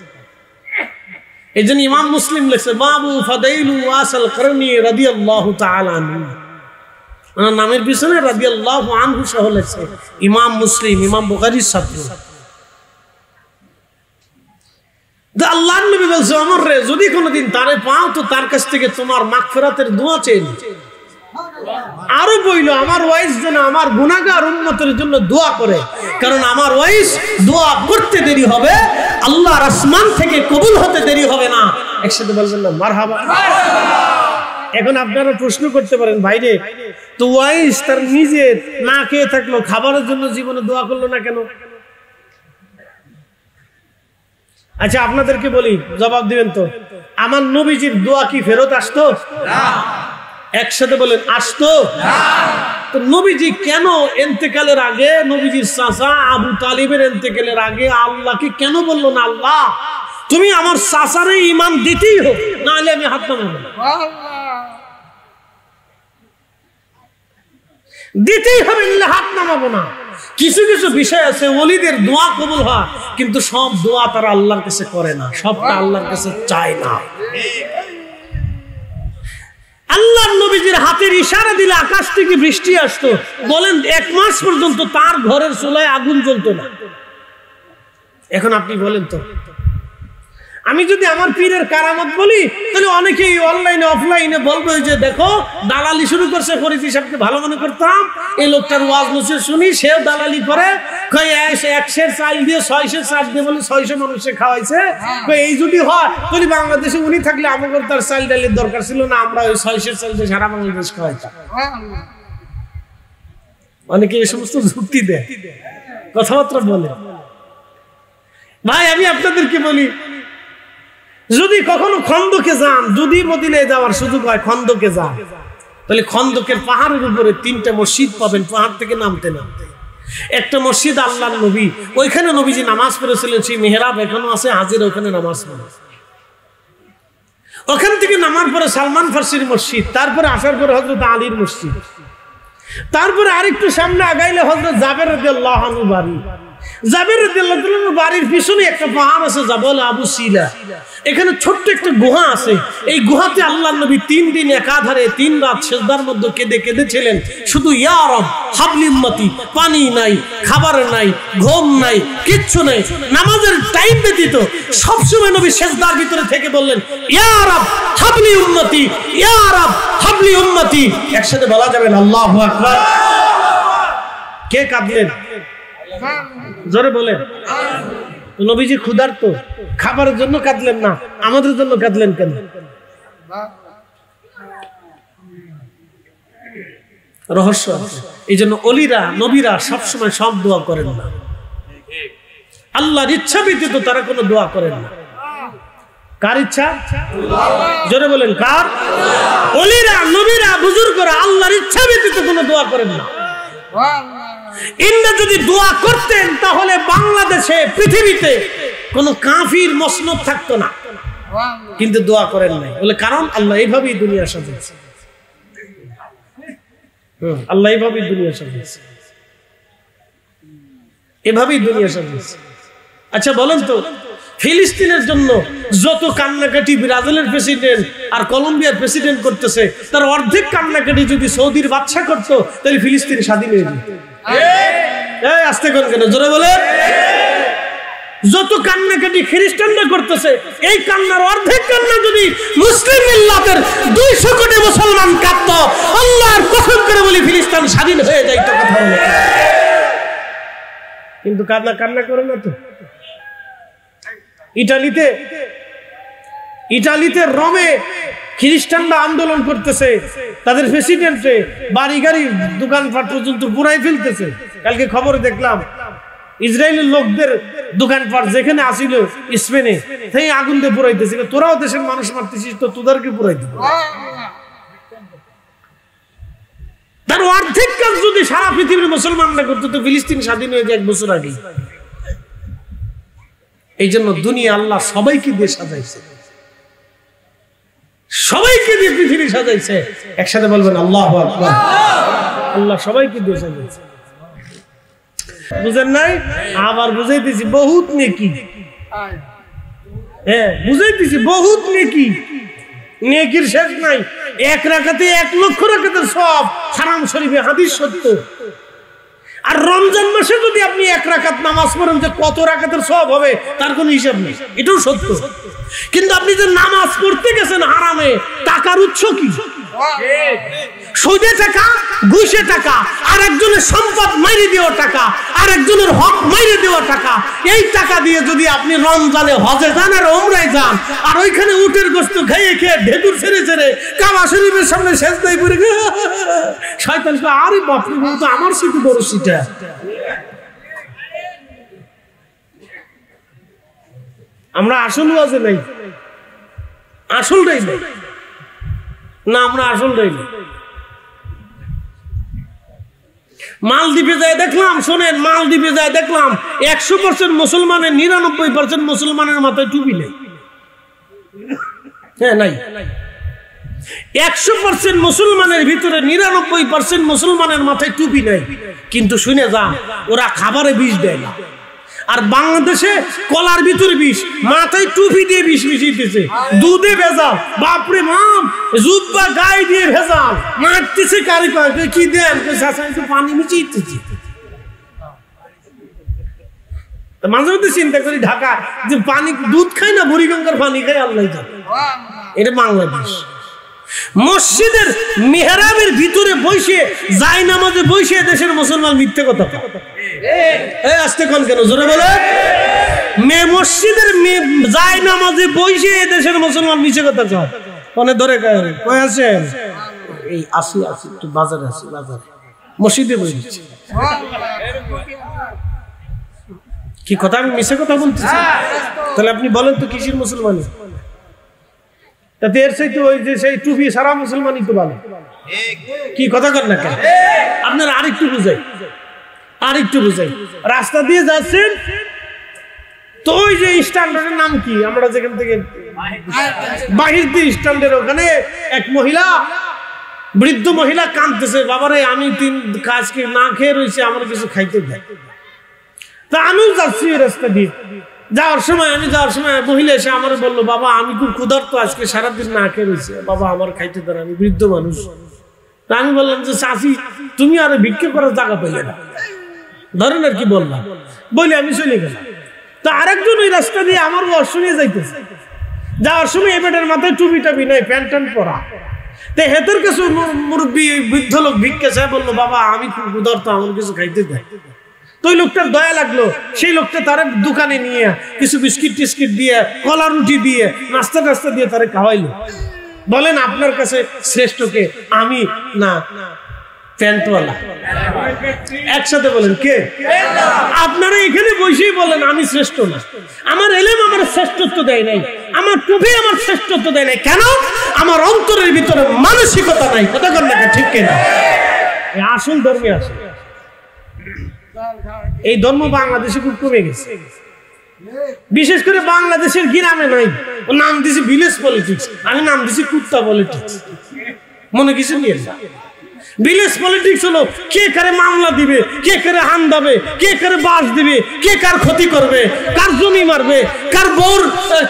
এইজন্য ইমাম মুসলিম লিখছে বাবু ফাদাইলু ওয়াসাল করনি রাদিয়াল্লাহু তাআলা আনহু, ওনার নামের পিছনে রাদিয়াল্লাহু আনহু সহ লিখছে ইমাম মুসলিম, ইমাম বুখারীর ছাত্র। আল্লাহর নবী বলছে ওমর রে, যদি কোনোদিন তারে পাও তো তার কাছ থেকে তোমার মাগফিরাতের দোয়া চেয়ে নিও। আরো বইল আমার ওয়াইস যেন আমার গুনাহগার উম্মতের জন্য দোয়া করে, কারণ আমার ওয়াইস দোয়া করতে দেরি হবে, আল্লাহর আসমান থেকে কবুল হতে দেরি হবে না। একসাথে বলবেন না মারহাবা। এখন আপনারা প্রশ্ন করতে পারেন ভাইরে, তো ওয়াইস তার নিজে না খেয়ে থাকলো, খাবারের জন্য জীবনে দোয়া করলো না কেন? আচ্ছা আপনাদেরকে বলি, জবাব দিবেন তো, আমার নবীজির দোয়া কি ফেরত আসতো? না। একসাথে বলেন আসতো না। তো নবীজি কেন ইন্তেকালের আগে, নবীজির চাচা আবু তালিবের ইন্তেকালের আগে আল্লাহকে কেন বললো না, আল্লাহ তুমি আমার চাচারে ঈমান দিতেই হোক, না হলে আমি হাত নামাবো না, দিতেই হবে, নিলে হাত নামাবো না। কিছু কিছু বিষয় আছে ওলিদের দোয়া কবুল হয়, কিন্তু সব দোয়া তারা আল্লাহর কাছে করে না, সবটা আল্লাহর কাছে চায় না। আল্লাহর নবীজির হাতের ইশারা দিলে আকাশ থেকে বৃষ্টি আসতো, বলেন 1 মাস পর্যন্ত তার ঘরের চুলায় আগুন জ্বলতো না। এখন আপনি বলেন তো, আমি যদি আমার পীরের কারামত বলি তাহলে অনেকেই অনলাইনে অফলাইনে বলবে যে দেখো দালালি শুরু করছে, ফরিদি সাহেবকে ভালো মনে করতাম, এই লোকটার ওয়াজ নসিহত শুনি, সেও দালালি করে, 100 চাল দিয়ে 600 চাল দিয়ে বলে 600 মানুষে খাওয়াইছে। এই যদি হয় তাহলে বাংলাদেশে উনি থাকলে আমাদের তার চাল ডালের দরকার ছিল না, আমরা ওই 600 চাল দিয়ে সারা বাংলাদেশ খাওয়াইতাম। অনেকে এই সমস্ত যুক্তি দেয়, কথাবার্তা বলে। ভাই আমি আপনাদেরকে বলি, যদি কখনো খন্দকে যান, যদি মদিনায় যাওয়ার সুযোগ হয় খন্দকে যান, তাহলে খন্দকের পাহাড়ের উপরে 3টা মসজিদ পাবেন পাহাড় থেকে নামতে নামতে। একটা মসজিদ আল্লাহর নবী, ওইখানে নবীজি নামাজ পড়েছিলেন, সেই মেহরাব এখনো আছে, হাজির ওখানে নামাজ পড়ে। ওখান থেকে নামার পরে সালমান ফার্সির মসজিদ, তারপরে আসার পরে হযরত আলীর মসজিদ, তারপরে আরেকটু সামনে আগাইলে হযরত জাবের রাদিয়াল্লাহু আনহু বাড়ি। জাবের রাদিয়াল্লাহু আনহু বাড়ির পিছনে একটা পাহাড় আছে জাবল আবু সিলা, এখানে ছোট্ট একটা গুহা আছে। এই গুহাতে আল্লাহর নবী 3 দিন একাধারে 3 রাত সিজদার মধ্যে কেঁদে কেঁদেছিলেন, শুধু ইয়া রব হাবলি উম্মতি, পানি নাই, খাবার নাই, ঘুম নাই, কিচ্ছু নাই, নামাজের টাইম ব্যতীত সবসময় নবী সিজদার ভিতরে থেকে বললেন ইয়া রব হাবলি উম্মতি, ইয়া রব হাবলি উম্মতি। একসাথে বলা যাবে না আল্লাহু আকবার। কে কাঁদলেন জোরে বলেন? নবীজি ক্ষুধার্ত, খাবারের জন্য কাঁদলেন না, আমাদের জন্য কাঁদলেন কেন? রহস্য। এই জন্য অলিরা নবীরা সবসময় সব দোয়া করেন না, আল্লাহর ইচ্ছা ব্যতীত তারা কোনো দোয়া করেন না। কার ইচ্ছা? জোরে বলেন কার? অলিরা নবীরা বুজুর্গরা আল্লাহর ইচ্ছা ব্যতীত কোনো দোয়া করেন না। ইন্না যদি দোয়া করতেন তাহলে বাংলাদেশে পৃথিবীতে কোনো কাফির মসনদ থাকতো না, কিন্তু দোয়া করেন নাই বলে, কারণ আল্লাহ এইভাবেই দুনিয়া সাজিয়েছে, আল্লাহ এইভাবেই দুনিয়া সাজিয়েছে, এভাবেই দুনিয়া সাজিয়েছে। আচ্ছা বলেন তো, ফিলিস্তিনের জন্য যত কান্নাকাটি ব্রাজিলের প্রেসিডেন্ট আর কলম্বিয়ার প্রেসিডেন্ট করতেছে, তার অর্ধেক কান্নাকাটি যদি সৌদির বাদশা করতো তাহলে ফিলিস্তিন স্বাধীন হয়ে যেত। আসতে কোন কেন জোরে বলে? যত কান্নাকাটি খ্রিস্টানরা করতেছে, এই কান্নার অর্ধেক কান্না যদি মুসলিম মিল্লাতের 200 কোটি মুসলমান কাঁদতো, আল্লাহর কসম করে বলি ফিলিস্তিন স্বাধীন হয়ে যাইতো। কথা বলে, কিন্তু কান্না করে না তো। ইটালিতে রোমে খ্রিস্টানরা আন্দোলন করতেছে, তাদের প্রেসিডেন্টে বাড়ি গাড়ি দোকানপাট পর্যন্ত পুরাই ফেলতেছে। কালকে খবরে দেখলাম ইসরায়েলের লোকদের দোকানপাট যেখানে আসিল স্পেনে, সেই আগুন দিয়ে পুরাইতেছে। তোরাও দেশের মানুষ মারতেছিস, তো তোদেরকে পুরাই দিবে। তার অর্ধেক কাজ যদি সারা পৃথিবীর মুসলমানরা করতো তো ফিলিস্তিন স্বাধীন হয়ে যায় 1 বছর আগে। এই জন্য দুনিয়া আল্লাহ সবাইকে দিয়ে সাজাইছে, সবাইকে দিয়ে পৃথিবী সাজাইছে। একসাথে বলবেন আল্লাহু আকবার। আল্লাহ সবাইকে দিয়ে সাজাইছে। বুঝেন নাই? আবার বুঝাইতেছি, বহুত নেকি। হ্যাঁ বুঝাই দিছি, বহুত নেকি, নেকির শেষ নাই। এক রাকাতে 1 লক্ষ রাকাতের সওয়াব, হারাম শরীফে হাদিস সত্য। আর রমজান মাসে যদি আপনি 1 রাকাত নামাজ পড়েন, যে কত রাকাতের সওয়াব হবে তার কোনো হিসাব নেই, এটাও সত্য। কিন্তু আপনি যে নামাজ পড়তে গেছেন হারামে, টাকার উৎস কি? সুদে টাকা, ঘুষে টাকা, আর একজনের সম্পদ মাইরে দেওয়া টাকা, আর একজনের হক মাইরে দেওয়া টাকা। এই টাকা দিয়ে যদি আপনি রমজানে হজে যান আর ওমরায় যান, আর ওইখানে উটের গোশত খেয়ে খেয়ে ঢেকুর ছেড়ে ছেড়ে কাবা শরীফের সামনে সেজদায় পড়ে শয়তান কয়, আরে বাপরে, তো আমার সিটু বড় সিটা। আমরা আসল ওয়াজে নাই, আসলটাই নাই না, আমরা আসলটাই নাই। মালদ্বীপে যায় দেখলাম, শোনেন, মালদ্বীপে যায় দেখলাম 100% মুসলমানের 99% মুসলমানের মাথায় টুপি নেই। হ্যাঁ নাই, 100% মুসলমানের ভিতরে 99% মুসলমানের মাথায় টুপি নাই। কিন্তু শুনে যা, ওরা খাবারে বিষ দেয় না। আর বাংলাদেশে কলার ভিতরে বিষ, মাথায় টুপি দিয়ে বিষ মিশিয়েছে, দুধে ভেজাল, বাপরে মাম, জুব্বা গায়ে দিয়ে ভেজাল, মারতেছে কারি কয় কি দেন, পানি মিশিয়েছে। মাঝে মধ্যে চিন্তা করি ঢাকা যে পানি, দুধ খাই না, বুড়িগঙ্গার পানি খাই, আল্লাহ জানে। এটা বাংলাদেশ। মসজিদের মিহরাবের ভিতরে বসে, যায় নামাজে বসে দেশের মুসলমান মিথ্যে কথা আসতে কোন কেন জোরে বলে, মসজিদের যায় নামাজে বসে দেশের মুসলমান মিছে কথা কয়, অনেক ধরে কয় আছেন এই আসি আসি একটু বাজারে আসি, বাজারে মসজিদে বসেছি। কি কথা, আমি মিছে কথা বলতেছি? তাহলে আপনি বলেন তো কিসের মুসলমানি? তাতে এর চাইতে ওই যে সেই টুপি সারা মুসলমানই তো ভালো। কি কথা কর না কেন? আপনার আরেকটু বুঝাই, আরেকটু বুঝাই। রাস্তা দিয়ে যাচ্ছেন তো ওই যে স্ট্যান্ডার্ডের নাম কি, আমরা যেখান থেকে বাহির দিয়ে স্ট্যান্ডের ওখানে এক মহিলা, বৃদ্ধ মহিলা কাঁদতেছে, বাবারে আমি 3 কাজকে না খেয়ে রয়েছে, আমার কিছু খাইতে দেয়। তা আমিও যাচ্ছি ওই রাস্তা দিয়ে, যাওয়ার সময় মহিলা এসে আমার বললো, বাবা আমি খুব ক্ষুধার্ত, আজকে সারাদিন না খেয়ে রয়েছে, বাবা আমার খাইতে দেন, আমি বৃদ্ধ মানুষ। তা আমি বললাম যে চাচি তুমি আর ভিক্ষা করার জায়গা পেলে না, ধরেন আর কি বললাম, বলে আমি চলে গেলাম। তো আরেকজন ওই রাস্তা দিয়ে আমার ওয়াজ শুনিয়ে যাইতেছে, যাওয়ার সময় এই বেটার মাথায় টুপি টাপি নাই, প্যান্ট ট্যান্ট পরা। তো হেতের কাছে মুরব্বী বৃদ্ধ লোক ভিক্ষা চায়, বললো বাবা আমি খুব ক্ষুধার্ত, আমার কিছু খাইতে দেয়। তো ওই লোকটার দয়া লাগলো, সেই লোকটা তার দোকানে নিয়ে কিছু বিস্কিট টিস্কিট দিয়ে, কলা রুটি দিয়ে, নাস্তা টাস্তা দিয়ে তারে খাওয়াইলো। বলেন আপনার কাছে শ্রেষ্ঠ কে, আমি না প্যান্টওয়ালা? একসাথে বলেন কে? আপনারা এখানে বসেই বলেন আমি শ্রেষ্ঠ না, আমার এলেম আমার শ্রেষ্ঠত্ব দেয় নাই, আমার টুপি আমার শ্রেষ্ঠত্ব দেয় নাই। কেন? আমার অন্তরের ভিতরে মানসিকতা নাই। কথা কর না, ঠিক কিনা? আসল ধর্মে আসে, এই ধর্ম বাংলাদেশে খুব কমে গেছে, বিশেষ করে বাংলাদেশের গ্রামে নাই। ও নাম দিছি ভিলেজ পলিটিক্স, আমি নাম দিছি কুত্তা পলিটিক্স। মনে কিছু নিয়ে না, ভিলেজ পলিটিক্স হলো কে কারে মামলা দিবে, কে কারে হান দেবে, কে কারে বাস দিবে, কে কার ক্ষতি করবে, কার জমি মারবে, কার বউর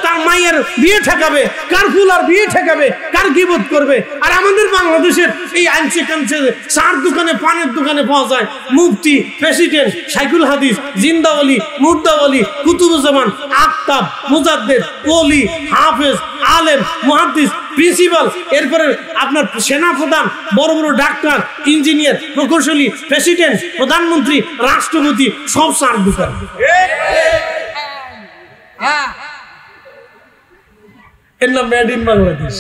তার মায়ের বিয়ে ঠেকাবে, কার ফুলার বিয়ে ঠেকাবে, কার গিবত করবে। আর আমাদের বাংলাদেশের এই আনছে কানছে চার দোকানে, পানের দোকানে পাওয়া যায় মুফতি, প্রেসিডেন্ট, সাইকুল হাদিস, জিন্দাওয়ালি, মুর্দাওয়ালি, কুতুবুজ্জামান, আফতাব, মুজাদ্দেদ, ওলি, হাফেজ, আলেম, মুহাদ্দিস, প্রিন্সিপাল, এরপরে আপনার সেনা প্রধান, বড় বড় ডাক্তার, ইঞ্জিনিয়ার, প্রকৌশলী, প্রেসিডেন্ট, প্রধানমন্ত্রী, রাষ্ট্রপতি, সব চার দোকান। এর নাম মেড ইন বাংলাদেশ।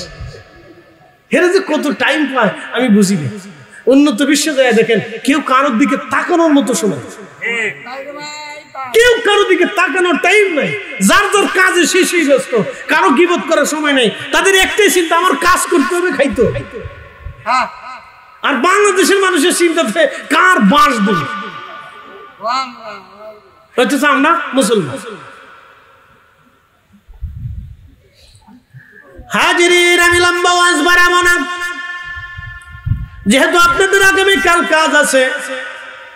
এরা যে কত টাইম পায় আমি বুঝি না। উন্নত বিশ্বে যায় দেখেন, কেউ কারোর দিকে তাকানোর মতো সময়, কেউ কারো দিকে তাকানোর টাইম নাই, যার যার কাজে সেই ব্যস্ত, কারো গিবত করার সময় নাই। তাদের একটাই চিন্তা, আমার কাজ করতে হবে, খাইতে হবে। আর বাংলাদেশের মানুষের চিন্তাতে কার বাস দেবে, হচ্ছে আমরা মুসলমান। হাজিরিন, আমি লম্বা ওয়াজ বাড়াবো না, যেহেতু আপনাদের আগামীকাল কাজ আছে।